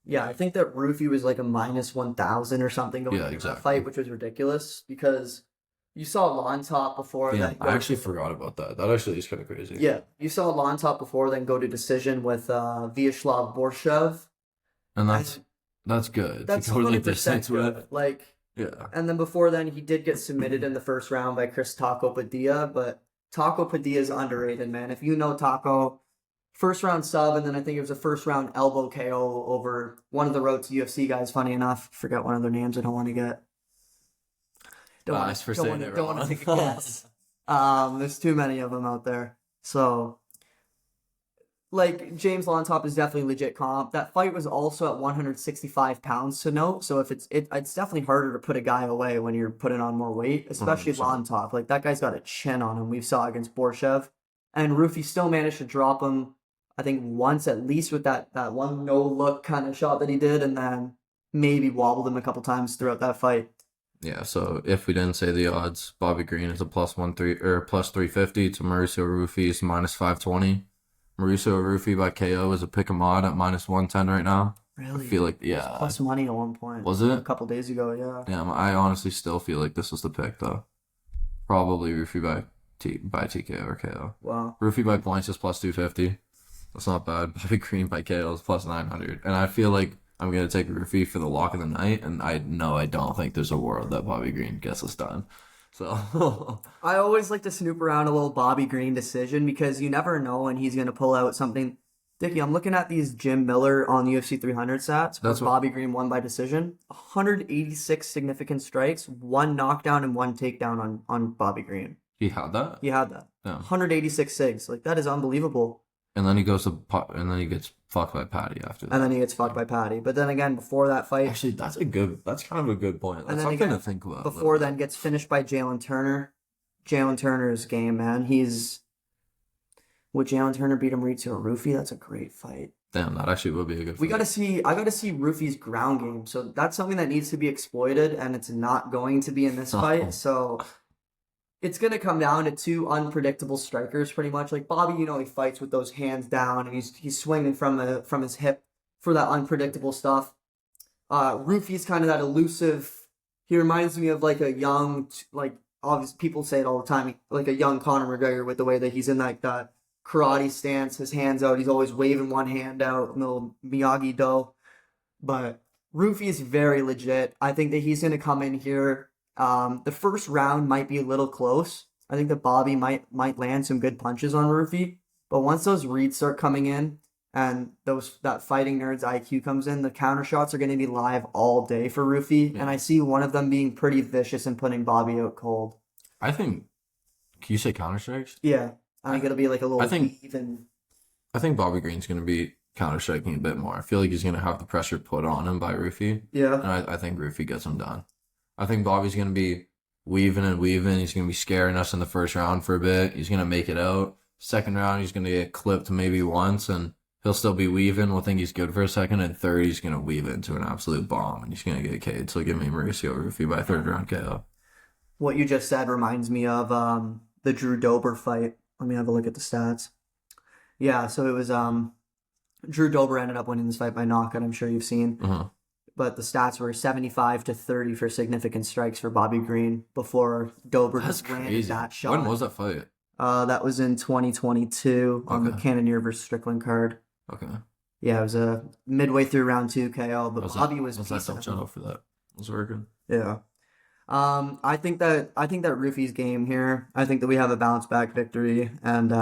yeah, I think that Rufi was like a minus 1,000 or something going into that fight, which was ridiculous because you saw Lontop before. Yeah, I actually forgot about that. That actually is kind of crazy. Yeah, you saw Lontop before, then go to decision with Vyacheslav Borshev. And that's good. That's totally 100% good. Like, yeah. And then before then, he did get submitted in the first round by Chris Taco Padilla, but Taco Padilla is underrated, man. If you know Taco, first round sub, and then I think it was a first round elbow KO over one of the Road to UFC guys. Funny enough, forget one of their names. I don't want to get. Don't want to take a guess. There's too many of them out there. So, like, James Lontop is definitely legit comp. That fight was also at 165 pounds to note. So if it's definitely harder to put a guy away when you're putting on more weight, especially 100%. Lontop. Like, that guy's got a chin on him. We saw against Borshev. And Rufi still managed to drop him, I think, once at least with that one no-look kind of shot that he did, and then maybe wobbled him a couple times throughout that fight. Yeah, so if we didn't say the odds, Bobby Green is a plus 350 to Mauricio Rufy is minus 520. Mauricio Rufy by KO is a pick 'em odd at minus 110 right now. I Really? feel like, It was yeah. plus money at one point. Was A it? couple days ago, yeah. Damn, I honestly still feel like this was the pick though. Probably Rufy by TKO or KO. Wow. Rufy by points is plus 250. That's not bad. Bobby Green by KO is plus 900. And I feel like I'm gonna take Rufy for the lock of the night, and I know I don't think there's a world that Bobby Green gets this done. So I always like to snoop around a little Bobby Green decision because you never know when he's going to pull out something. Dickie, I'm looking at these Jim Miller on UFC 300 stats. That's what Bobby Green won by decision. 186 significant strikes, 1 knockdown and 1 takedown on Bobby Green. he had that. He had that. Yeah. 186 sigs. Like, that is unbelievable. And then he and then he gets fucked by Patty after that. And then he gets fucked by Patty. But then again, before that fight, Actually, that's kind of a good point. That's and then something again, to think about. before then gets finished by Jalen Turner. Jalen Turner's game, man. Would Jalen Turner beat Mauricio Rufy? That's a great fight. Damn, that actually would be a good fight. I gotta see Rufy's ground game. So that's something that needs to be exploited, and it's not going to be in this fight. So it's gonna come down to two unpredictable strikers, pretty much. Like Bobby, he fights with those hands down, and he's swinging from his hip for that unpredictable stuff. Rufy's kind of that elusive. He reminds me of like a young, like obviously people say it all the time, like a young Conor McGregor with the way that he's in like that karate stance, his hands out. He's always waving one hand out, little Miyagi-Do. But Rufy is very legit. I think that he's gonna come in here. The first round might be a little close. I think that Bobby might land some good punches on Rufy, but once those reads start coming in and that fighting nerd's IQ comes in, the counter shots are going to be live all day for Rufy, and I see one of them being pretty vicious and putting Bobby out cold. I think. Can you say counter strikes? Yeah, I think it'll be like a little even. I think Bobby Green's going to be counter striking a bit more. I feel like he's going to have the pressure put on him by Rufy. Yeah, and I think Rufy gets him done. I think Bobby's going to be weaving and weaving. He's going to be scaring us in the first round for a bit. He's going to make it out. Second round, he's going to get clipped maybe once, and he'll still be weaving. We'll think he's good for a second. And third, he's going to weave into an absolute bomb, and he's going to get K'd. So give me Mauricio Rufy by third round KO. What you just said reminds me of the Drew Dober fight. Let me have a look at the stats. Yeah, so it was Drew Dober ended up winning this fight by knockout. I'm sure you've seen. Uh-huh. But the stats were 75-30 for significant strikes for Bobby Green before Dober just landed that shot. When was that fight? That was in 2022 on the Cannonier versus Strickland card. Okay. Yeah, it was a midway through round 2 KO, but Bobby was that channel for that. It was working. Yeah. I think that Rufy's game here. I think that we have a bounce back victory and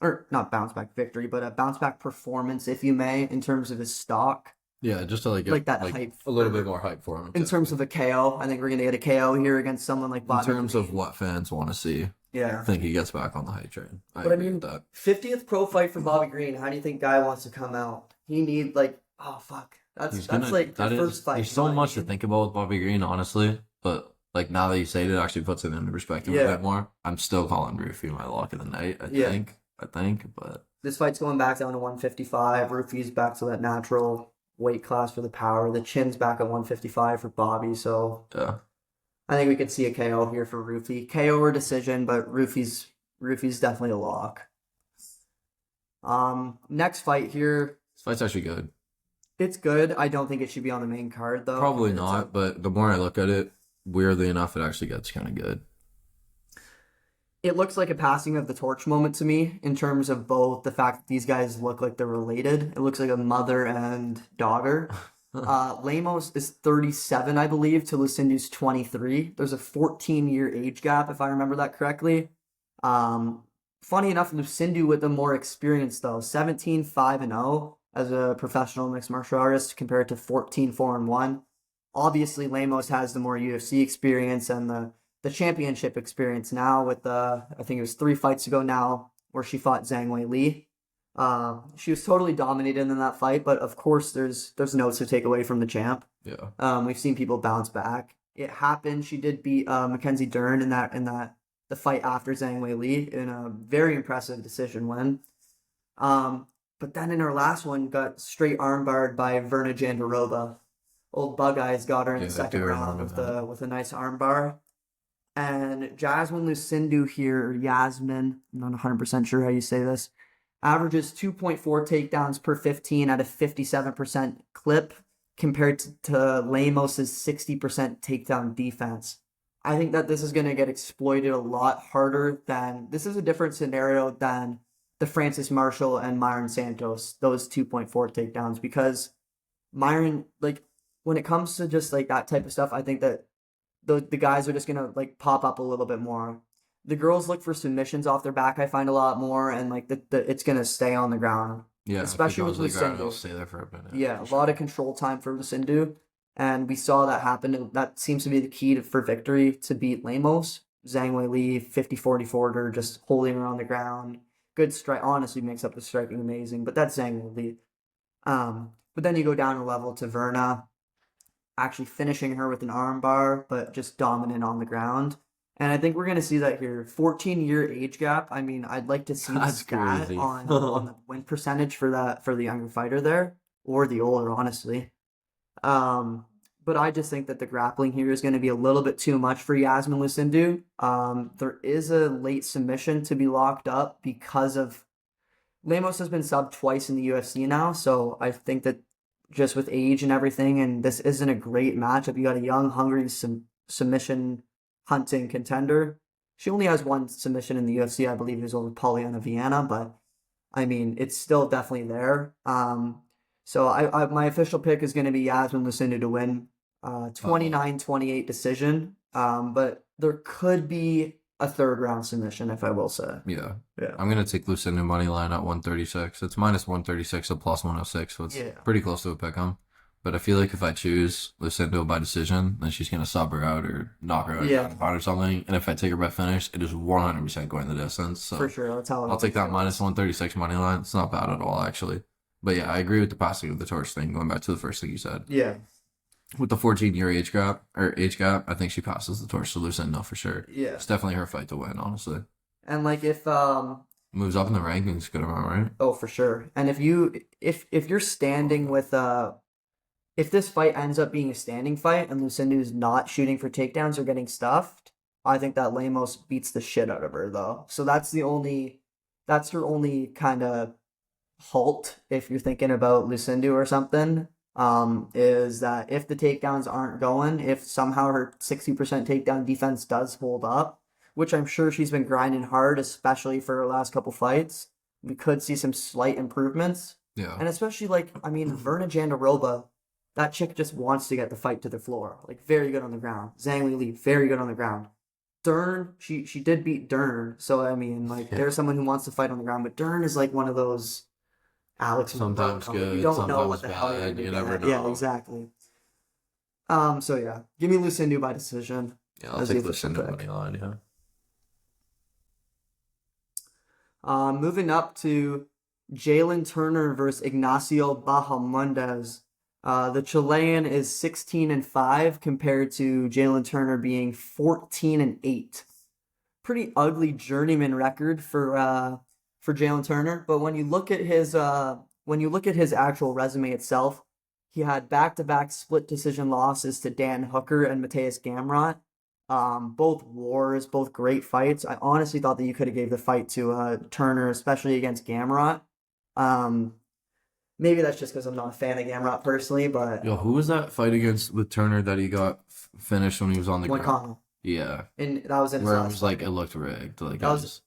or not bounce back victory, but a bounce back performance, if you may, in terms of his stock. Yeah, just to like that hype. A little bit more hype for him. In terms of a KO, I think we're gonna get a KO here against someone like Bobby. In terms of what fans want to see. Yeah. I think he gets back on the hype train. But I mean, 50th pro fight for Bobby Green. How do you think Guy wants to come out? He need oh fuck. That's like the first fight. There's so much to think about with Bobby Green, honestly. But like now that you say it, it actually puts it into perspective a bit more. I'm still calling Rufy my lock of the night. I think, but this fight's going back down to 155. Rufy's back to that natural weight class for the power. The chin's back at 155 for Bobby. So yeah, I think we could see a KO here for Rufy. KO or decision, but Rufy's definitely a lock. Next fight here. This fight's actually good. It's good. I don't think it should be on the main card though. Probably not, but the more I look at it, weirdly enough, it actually gets kind of good. It looks like a passing of the torch moment to me in terms of both the fact that these guys look like they're related. It looks like a mother and daughter. Lemos is 37, I believe, to Lucindu's 23. There's a 14-year age gap, if I remember that correctly. Funny enough, Lucindu with the more experience, though. 17-5-0 as a professional mixed martial artist compared to 14-4-1. Obviously, Lemos has the more UFC experience and the championship experience now with I think it was 3 fights ago now where she fought Zhang Wei Li. She was totally dominated in that fight, but of course there's notes to take away from the champ. Yeah. We've seen people bounce back. It happened. She did beat Mackenzie Dern in the fight after Zhang Wei Li in a very impressive decision win. But then in her last one got straight armbarred by Verna Jandiroba. Old Bug Eyes got her in Yeah, the I second do round remember with a nice armbar. And Jasmine Lucindu here, or Yasmin, I'm not 100% sure how you say this, averages 2.4 takedowns per 15 at a 57% clip compared to Lamos's 60% takedown defense. I think that this is going to get exploited a lot harder than, this is a different scenario than the Francis Marshall and Myron Santos, those 2.4 takedowns, because Myron, like, when it comes to just like that type of stuff, I think that the guys are just gonna like pop up a little bit more. The girls look for submissions off their back, I find a lot more, and like the it's gonna stay on the ground. Yeah, Especially with I'll Lucindu. stay there for a minute. Yeah, a lot of control time for Lucindu, and we saw that happen. And that seems to be the key for victory to beat Lemos. Zhang Wei Li, 50-40 forwarder, just holding her on the ground. Good strike, honestly makes up the striking amazing, but that's Zhang Wei Li. But then you go down a level to Verna, actually finishing her with an armbar, but just dominant on the ground. And I think we're going to see that here. 14-year age gap. I mean, I'd like to see the That's stat crazy. on the win percentage for the younger fighter there, or the older, honestly. But I just think that the grappling here is going to be a little bit too much for Yasmin Lucindu. There is a late submission to be locked up because of Lemos has been subbed twice in the UFC now, so I think that just with age and everything, and this isn't a great matchup. You got a young, hungry submission hunting contender. She only has one submission in the UFC, I believe it was over Polyana Viana, but I mean, it's still definitely there. So my official pick is going to be Yasmin Lucindu to win, 29-28 decision. But there could be a third round submission, if I will say. Yeah. Yeah. I'm going to take Lucinda money line at 136. It's minus 136 at plus 106, so it's pretty close to a pick 'em. But I feel like if I choose Lucinda by decision, then she's going to sub her out or knock her out or something. And if I take her by finish, it is 100% going the distance. So for sure. That's how I'll take that minus 136 money line. It's not bad at all, actually. But yeah, I agree with the passing of the torch thing, going back to the first thing you said. Yeah. With the 14-year age gap, I think she passes the torch to Lucinda for sure. Yeah. It's definitely her fight to win, honestly. And like if moves up in the rankings, good amount, right? Oh, for sure. And if you're standing with if this fight ends up being a standing fight and Lucindu's not shooting for takedowns or getting stuffed, I think that Lemos beats the shit out of her though. So that's her only kind of halt if you're thinking about Lucindu or something. Is that if the takedowns aren't going, if somehow her 60% takedown defense does hold up, which I'm sure she's been grinding hard, especially for her last couple fights, we could see some slight improvements. Yeah. And especially Verna Jandiroba, that chick just wants to get the fight to the floor. Like, very good on the ground. Zhang Wei Li, very good on the ground. Dern, she did beat Dern, so I mean, there's someone who wants to fight on the ground, but Dern is like one of those Alex. Sometimes good, you don't sometimes know what the hell bad. you're You gonna never get. Yeah, know. exactly. So yeah, give me Lucindu by decision. Yeah, I'll take Lucinda money line. Yeah. Moving up to Jalen Turner versus Ignacio Bahamondes. The Chilean is 16-5 compared to Jalen Turner being 14-8. Pretty ugly journeyman record for Jalen Turner, but when you look at his actual resume itself, he had back-to-back split decision losses to Dan Hooker and Mateus Gamrot. Both wars, both great fights. I honestly thought that you could have gave the fight to Turner, especially against Gamrot. Maybe that's just because I'm not a fan of Gamrot personally, but Yo, who was that fight against with Turner that he got finished when he was on the ground? Moicano. Yeah. And that was in his where last it was fight. it looked rigged. Like that was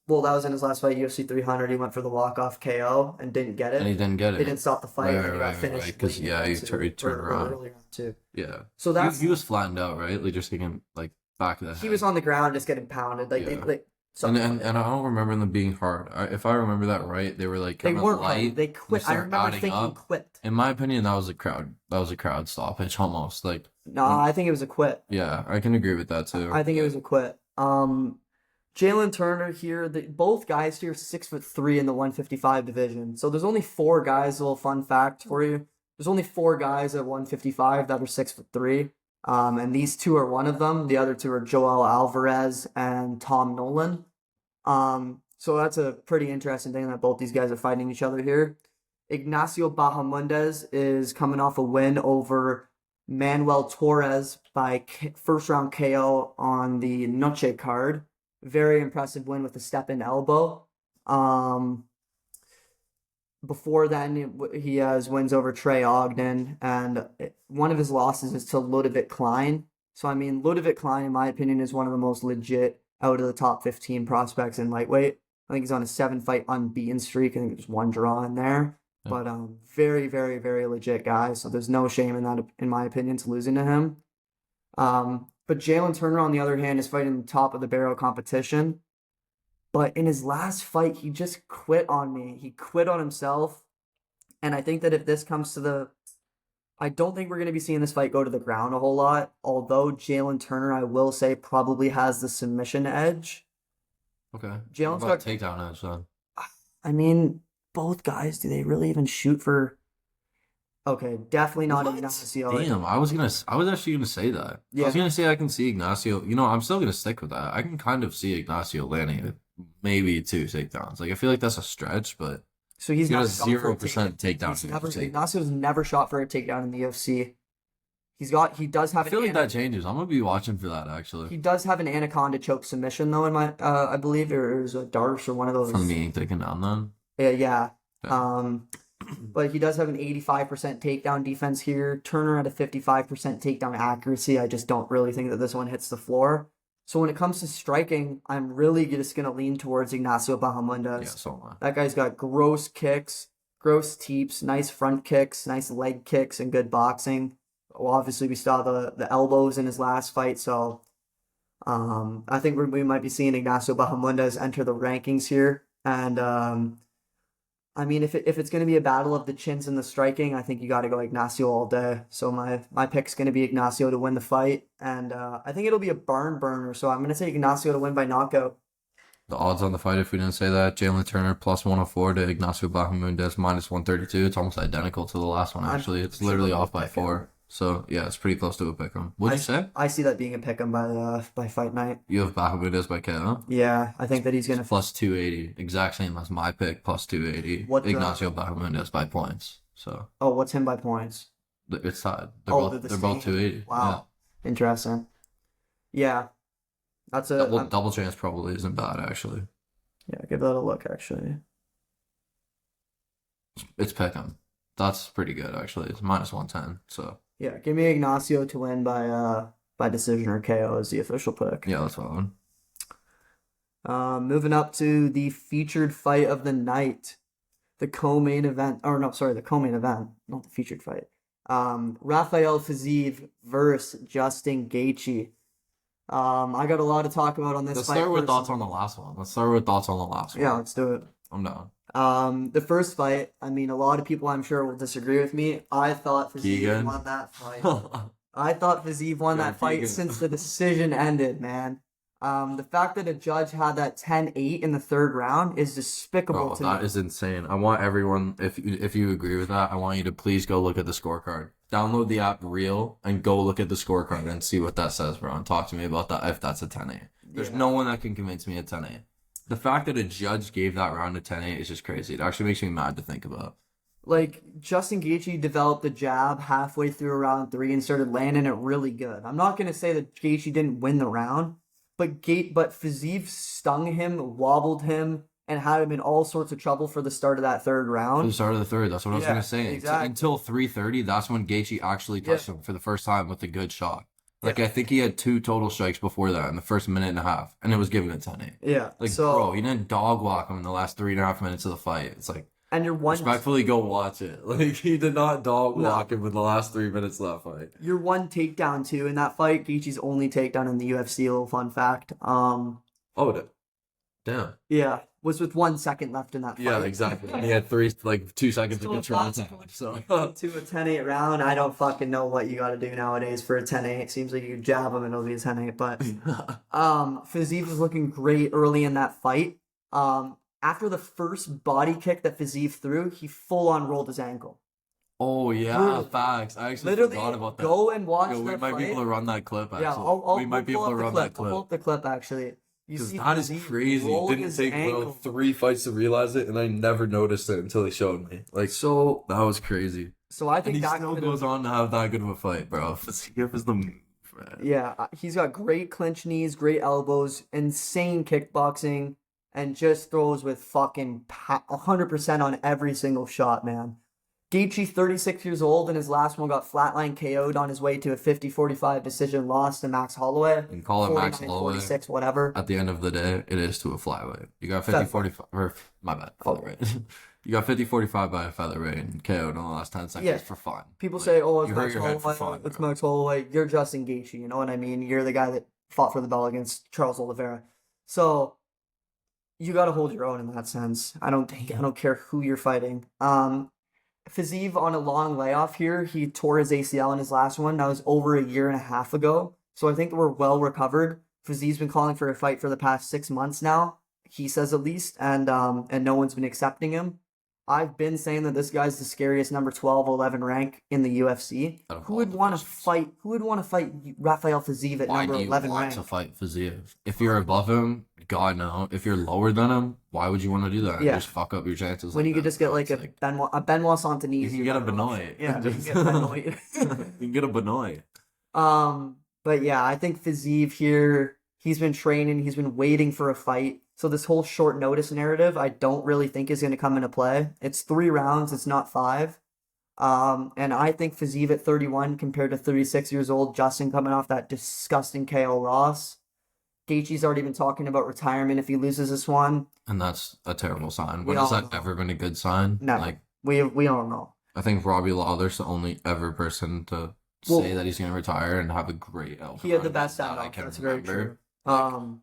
in his last fight, UFC 300. He went for the walk-off KO and didn't get it. And he didn't get it. They didn't stop the fight. Right, and he got finished. Because he turned around. Earlier too. Yeah. So he was flattened out, right? Like just taking back of the head. He was on the ground, just getting pounded. And I don't remember them being hard. If I remember that right, they were kind of light. Hard. They quit. I remember thinking quit. In my opinion, that was a crowd stoppage almost. No, I think it was a quit. Yeah, I can agree with that too. I think it was a quit. Jalen Turner here, both guys here 6'3" in the 155 division. So there's only 4 guys. A little fun fact for you: there's only 4 guys at 155 that are 6'3". And these 2 are one of them. The other 2 are Joel Alvarez and Tom Nolan. So that's a pretty interesting thing that both these guys are fighting each other here. Ignacio Bahamondes is coming off a win over Manuel Torres by first round KO on the Noche card. Very impressive win with a step in elbow. Before then, he has wins over Trey Ogden, and one of his losses is to Ludovic Klein. So, I mean, Ludovic Klein, in my opinion, is one of the most legit out of the top 15 prospects in lightweight. I think he's on a 7-fight unbeaten streak. I think there's one draw in there. Yeah. But very, very, very legit guy. So there's no shame in that, in my opinion, to losing to him. But Jalen Turner, on the other hand, is fighting the top of the barrel competition. But in his last fight, he just quit on me. He quit on himself. And I think that if this comes to the... I don't think we're going to be seeing this fight go to the ground a whole lot. Although Jalen Turner, I will say, probably has the submission edge. Okay. Jalen's got takedown edge, then. I mean, both guys, do they really even shoot for... Okay, definitely not Ignacio. Damn, I was actually gonna say that. Yeah. I was gonna say I can see Ignacio. You know, I'm still gonna stick with that. I can kind of see Ignacio landing maybe 2 takedowns. Like, I feel like that's a stretch, but so he's got a 0% takedown. Ignacio's never shot for a takedown in the UFC. He does have. I feel like that changes. I'm gonna be watching for that actually. He does have an anaconda choke submission though in my, I believe it was a Darce or one of those. From being taken down then. Yeah. But he does have an 85% takedown defense here. Turner at a 55% takedown accuracy. I just don't really think that this one hits the floor. So when it comes to striking, I'm really just going to lean towards Ignacio Bahamondes. Yeah, so am I. That guy's got gross kicks, gross teeps, nice front kicks, nice leg kicks, and good boxing. Well, obviously, we saw the elbows in his last fight, so I think we might be seeing Ignacio Bahamondes enter the rankings here. And I mean, if it's going to be a battle of the chins and the striking, I think you got to go Ignacio all day. So my pick's going to be Ignacio to win the fight, and I think it'll be a barn burner. So I'm going to say Ignacio to win by knockout. The odds on the fight, if we didn't say that, Jalen Turner plus 104 to Ignacio Bahamondes minus 132. It's almost identical to the last one, actually. It's literally off by 4. So, yeah, it's pretty close to a pick'em. What'd you say? I see that being a pick'em by fight night. You have Bahamondes by KO? Yeah, I think that he's going to... Plus 280. Exact same as my pick, plus 280. Ignacio Bahamondes by points. So. Oh, what's him by points? It's tied. They're both 280. Wow. Yeah. Interesting. Yeah. That's a... Double chance probably isn't bad, actually. Yeah, give that a look, actually. It's pick'em. That's pretty good, actually. It's minus 110, so... Yeah, give me Ignacio to win by decision or KO as the official pick. Yeah, that's fine. Moving up to the featured fight of the night. The co-main event. The co-main event, not the featured fight. Rafael Fiziev versus Justin Gaethje. I got a lot to talk about on this fight. Let's start with thoughts on the last one. Yeah, let's do it. I'm down. The first fight, I mean, a lot of people I'm sure will disagree with me. I thought Fiziev won that fight. I thought Fiziev won that fight since the decision ended, man. The fact that a judge had that 10-8 in the third round is despicable to me. That is insane. I want everyone, if you agree with that, I want you to please go look at the scorecard. Download the app Reel and go look at the scorecard and see what that says, bro. And talk to me about that if that's a 10-8. There's no one that can convince me a 10-8. The fact that a judge gave that round a 10-8 is just crazy. It actually makes me mad to think about. Like, Justin Gaethje developed the jab halfway through round 3 and started landing it really good. I'm not going to say that Gaethje didn't win the round, but Fiziev stung him, wobbled him, and had him in all sorts of trouble for the start of that third round. For the start of the third, that's what I was going to say. Exactly. Until 3:30, that's when Gaethje actually touched him for the first time with a good shot. Like, I think he had 2 total strikes before that in the first minute and a half, and it was given a 10-8. Yeah. Like, bro, he didn't dog walk him in the last 3.5 minutes of the fight. It's like, and you're one... respectfully, go watch it. Like, he did not dog walk him in the last 3 minutes of that fight. You're one takedown, too, in that fight. Gaethje's only takedown in the UFC, a little fun fact. Damn. Yeah. Was with 1 second left in that fight. Yeah, exactly. And he had 2 seconds to control time. So to a 10-8 round, I don't fucking know what you got to do nowadays for a 10-8. It seems like you jab him and it'll be a 10-8. But Fiziev was looking great early in that fight. After the first body kick that Fiziev threw, he full on rolled his ankle. Oh yeah, facts. I actually forgot about that. Go and watch. We might be able to run that clip. Actually. Yeah, we might be able to run that clip. I'll pull up the clip actually. Because that is crazy. It didn't take Will 3 fights to realize it, and I never noticed it until he showed me. Like, so that was crazy. So I And think he that still could've- goes on to have that good of a fight, bro. Fiziev is the move, man. Yeah, he's got great clinch knees, great elbows, insane kickboxing, and just throws with fucking 100% on every single shot, man. Gaethje, 36 years old, and his last one got flatline KO'd on his way to a 50-45 decision loss to Max Holloway. And call it Max 49, Holloway. 46, whatever. At the end of the day, it is to a flyweight. You got 50-45, or my bad, featherweight. You got 50-45 by a featherweight and KO'd in the last 10 seconds Yeah. for fun. People Like, say, oh, it's you hurt Max your head for Holloway, fun. it's bro. Max Holloway. You're Justin Gaethje, you know what I mean? You're the guy that fought for the belt against Charles Oliveira. So, you got to hold your own in that sense. I don't care who you're fighting. Fiziev on a long layoff here. He tore his ACL in his last one. That was over a year and a half ago. So I think we're well recovered. Fiziev's been calling for a fight for the past 6 months now. He says at least, and no one's been accepting him. I've been saying that this guy's the scariest number 12, 11 rank in the UFC. Who would want to fight? Who would want to fight Rafael Fiziev at Why number do you 11 want rank? to fight Fiziev? If you're above him, God no. If you're lower than him, why would you want to do that? Yeah. Just fuck up your chances. When like you could that, just get bro. like It's a Benoit Santonese. you can get a Benoit. Yeah, you Just- can get Benoit. you can get a Benoit. But yeah, I think Fiziev here, he's been training, he's been waiting for a fight. So this whole short notice narrative, I don't really think is going to come into play. It's 3 rounds, it's not 5. And I think Fiziev at 31 compared to 36 years old, Justin coming off that disgusting KO loss. Gaethje's already been talking about retirement if he loses this one. And that's a terrible sign. We When has all that know. ever been a good sign? No, Like, we don't know. I think Robbie Lawler's the only ever person to Well, say that he's going to retire and have a great outcome. He had the out of best it that out I can That's very remember. true.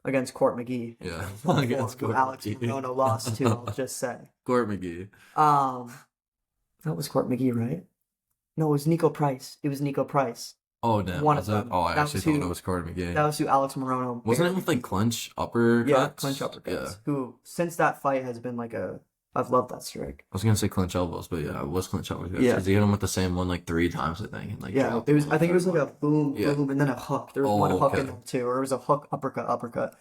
Against Court McGee. Yeah. Who Against Court Alex McGee. Morono lost to, I'll just say. Court McGee. That was Court McGee, right? No, it was Nico Price. It was Nico Price. Oh, damn. One Was of it? them. Oh, I That actually was thought who- it was Court McGee. That was who Alex Morono. Wasn't it with like clinch uppercuts? Yeah, clinch uppercuts. Yeah. Who, since that fight, has been like a. I've loved that strike. I was going to say clinch elbows, but yeah, it was clinch elbows. Yeah. Because he hit him with the same one like 3 times, I think. And, like, Yeah, dropped it was. him. I think it was like a boom, Yeah. boom, and then a hook. There was Oh, one hook okay. in there too, or it was a hook, uppercut, uppercut.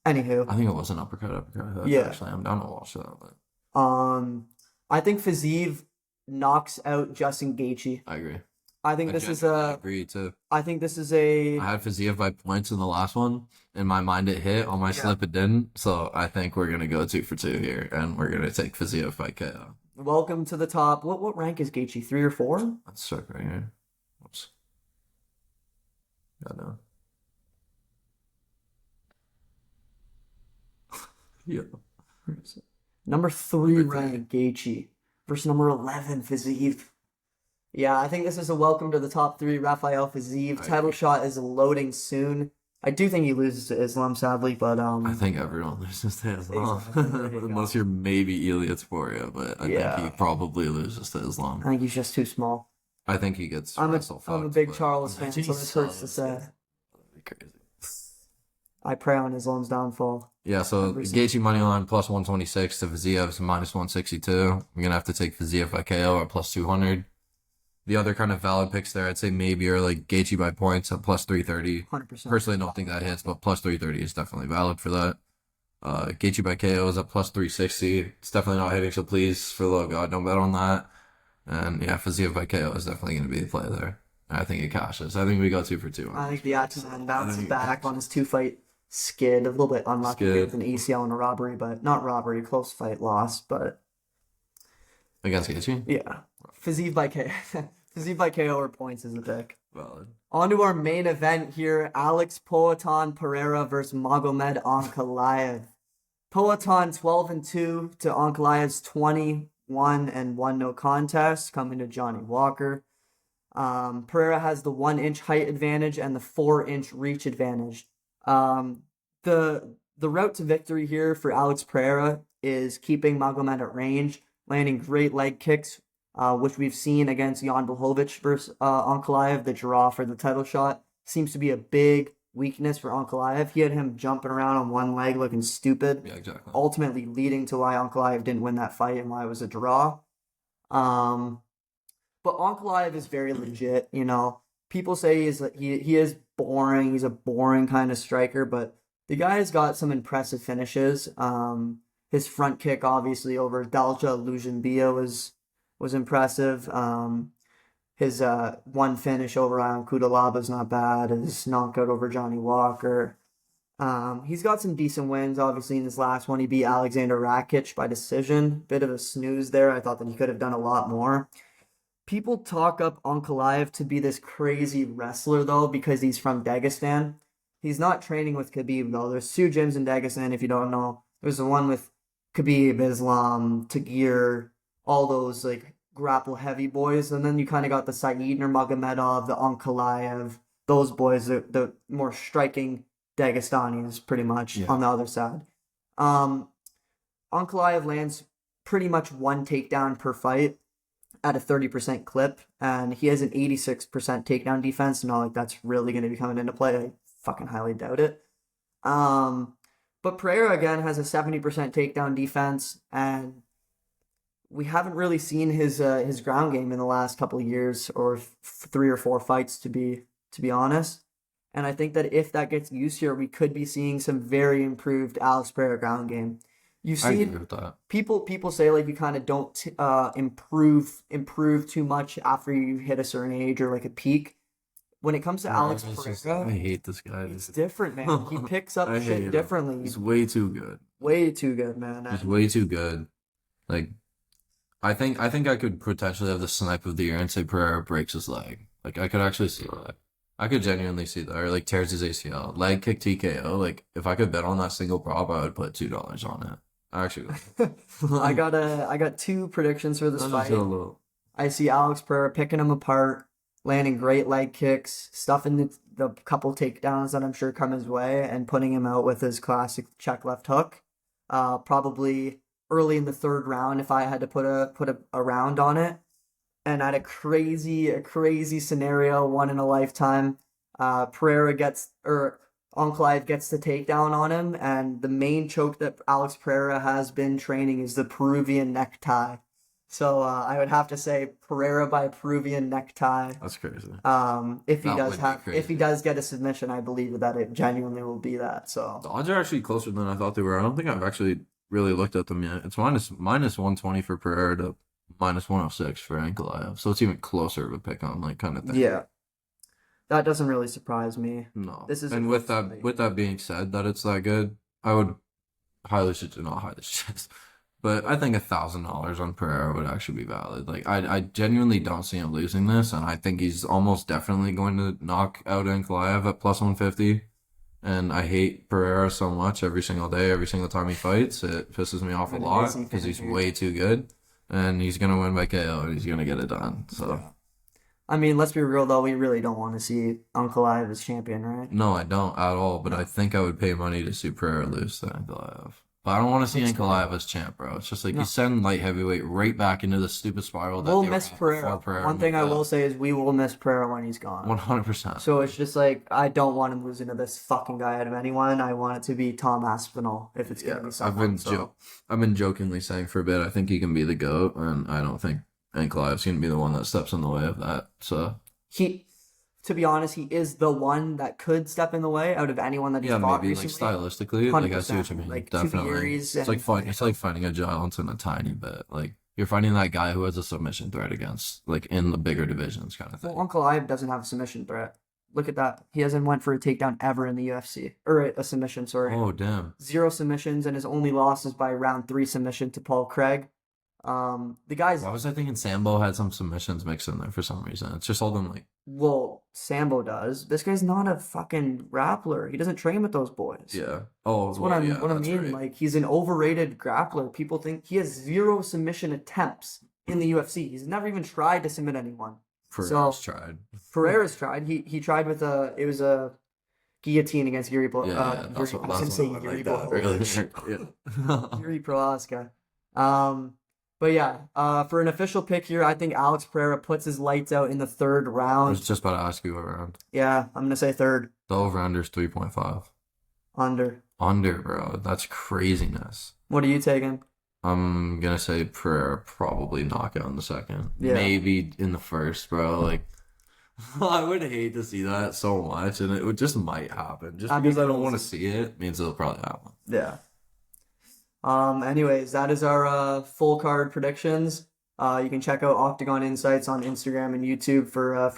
Anywho, I think it was an uppercut. Yeah. Actually, I'm down to watch that. But I think Fiziev knocks out Justin Gaethje. I agree. I think this is genuinely a. agree too. I think this is a. I had Fiziev by points in the last one. In my mind, it hit. On my slip, it didn't. So I think we're gonna go 2 for 2 here, and we're gonna take Fiziev by KO. Welcome to the top. What rank is Gaethje? 3 or 4? Let's start right here. Oops. God no. Yeah. Number 3 Number 3. rank Gaethje versus number 11 Fiziev. Yeah, I think this is a welcome to the top 3 Rafael Fiziev. I Title agree. shot is loading soon. I do think he loses to Islam, sadly, but I think everyone loses to Islam. There you go. Unless you're maybe Elias Foria, but I Yeah. think he probably loses to Islam. I think he's just too small. I think he gets I'm a wrestle-fucked, big but- Charles fan, so Imagine this he hurts to sucks. say. That'd be crazy. I pray on Islam's downfall. Yeah, so Every Gaethje money line plus 126 to Fiziev's minus 162. We're gonna have to take Fiziev by KO at plus 200. The other kind of valid picks there, I'd say maybe are like Gaethje by points at plus 330. 100%. Personally, I don't think that hits, but plus 330 is definitely valid for that. Gaethje by KO is at plus 360. It's definitely not hitting, so please, for the love of God, don't bet on that. And yeah, Fiziev by KO is definitely going to be the play there. I think it cashes. I think we go 2 for 2. I think the Axeman bounces think- back on his 2-fight skid. A little bit unlucky Skid. with an ACL and a robbery, but not robbery, close fight loss, but Against Gaethje? yeah. Fiziev by KO. Fiziev by KO or points is the pick. Valid. On to our main event here, Alex Poatan Pereira versus Magomed Ankalaev. Poatan 12-2 to Ankalaev's 21-1 no contest, coming to Johnny Walker. Pereira has the 1-inch height advantage and the 4-inch reach advantage. The route to victory here for Alex Pereira is keeping Magomed at range, landing great leg kicks, which we've seen against Jan Blachowicz versus Ankalaev. The draw for the title shot seems to be a big weakness for Ankalaev. He had him jumping around on one leg looking stupid, Yeah, exactly. ultimately leading to why Ankalaev didn't win that fight and why it was a draw. But Ankalaev is very legit, you know. People say he is boring. He's a boring kind of striker, but the guy's got some impressive finishes. His front kick, obviously, over Dalcha Lujambia was was impressive. His one finish over on Kudalaba is not bad. His knockout over Johnny Walker. He's got some decent wins. Obviously, in his last one, he beat Alexander Rakic by decision. Bit of a snooze there. I thought that he could have done a lot more. People talk up Ankalaev to be this crazy wrestler, though, because he's from Dagestan. He's not training with Khabib, though. There's 2 gyms in Dagestan, if you don't know. There's the one with Khabib, Islam, Tagir, all those, like, grapple heavy boys. And then you kind of got the Saeed Nurmagomedov, the Ankalaev, those boys, the more striking Dagestanis, pretty much, on the other side. Ankalaev lands pretty much 1 takedown per fight at a 30% clip, and he has an 86% takedown defense. Not like that's really going to be coming into play. I fucking highly doubt it. But Pereira, again, has a 70% takedown defense, and we haven't really seen his ground game in the last couple of years, or 3 or 4 fights, to be honest. And I think that if that gets used here, we could be seeing some very improved Alex Pereira ground game. You see, I agree with that. People say like you kind of don't improve too much after you hit a certain age or like a peak. When it comes to Alex Pereira, I hate this guy. it's different, man. He picks up shit differently. He's way too good. Way too good, man. He's way too good. Like, I think I could potentially have the snipe of the year and say Pereira breaks his leg. Like, I could actually see that. I could genuinely see that. Or like tears his ACL, leg kick TKO. Like, if I could bet on that single prop, I would put $2 on it. Actually, I got 2 predictions for this fight. I see Alex Pereira picking him apart, landing great leg kicks, stuffing the couple takedowns that I'm sure come his way, and putting him out with his classic check left hook. Probably early in the 3rd round if I had to put a round on it. And at a crazy scenario, one in a lifetime, Ankalaev gets the takedown on him, and the main choke that Alex Pereira has been training is the Peruvian necktie. So I would have to say Pereira by Peruvian necktie. That's crazy. If he does get a submission, I believe that it genuinely will be that. So the odds are actually closer than I thought they were. I don't think I've actually really looked at them yet. It's minus 120 for Pereira to minus 106 for Ankalaev. So it's even closer of a pick on like kind of thing. Yeah. That doesn't really surprise me. No. With that being said, that it's that good, I would not highly suggest, but I think $1,000 on Pereira would actually be valid. Like I genuinely don't see him losing this, and I think he's almost definitely going to knock out Ankalaev at plus 150. And I hate Pereira so much every single day, every single time he fights. It pisses me off a lot because he's way too good, and he's gonna win by KO, and he's gonna get it done. So. Yeah. I mean, let's be real, though. We really don't want to see Ankalaev as champion, right? No, I don't at all. But I think I would pay money to see Pereira lose to Ankalaev. But I don't want to see Ankalaev as champ, bro. It's just like you send light heavyweight right back into the stupid spiral. We'll miss Pereira. One thing I will say is we will miss Pereira when he's gone. 100%. So it's just like, I don't want him losing to this fucking guy out of anyone. I want it to be Tom Aspinall if it's going to be someone. I've been jokingly saying for a bit, I think he can be the GOAT, and I don't think Ankalaev's going to be the one that steps in the way of that. So to be honest, he is the one that could step in the way out of anyone that he's fought maybe recently. Like stylistically, like I see what you mean. Like definitely, it's like fighting a giant in a tiny bit. Like you're fighting that guy who has a submission threat against, like in the bigger divisions, kind of thing. Well, Ankalaev doesn't have a submission threat. Look at that. He hasn't went for a takedown ever in the UFC. Or a submission, sorry. Oh, damn. 0 submissions, and his only loss is by round 3 submission to Paul Craig. The guys. Why was I thinking Sambo had some submissions mixed in there for some reason? It's just all them like. Well, Sambo does. This guy's not a fucking grappler. He doesn't train with those boys. Yeah. Oh, that's what I mean. Right. Like he's an overrated grappler. People think he has 0 submission attempts in the UFC. He's never even tried to submit anyone. Pereira's tried. Pereira's tried. He tried with it was a guillotine against Yuri Prohaska. But yeah, for an official pick here, I think Alex Pereira puts his lights out in the 3rd round. I was just about to ask you what round. Yeah, I'm gonna say 3rd. The over-under is 3.5. Under, bro. That's craziness. What are you taking? I'm gonna say Pereira probably knockout in the 2nd. Yeah. Maybe in the 1st, bro. Like, I would hate to see that so much, and it just might happen. Just because I don't want to see it means it'll probably happen. Yeah. Anyways, that is our full card predictions. You can check out Octagon Insights on Instagram and YouTube for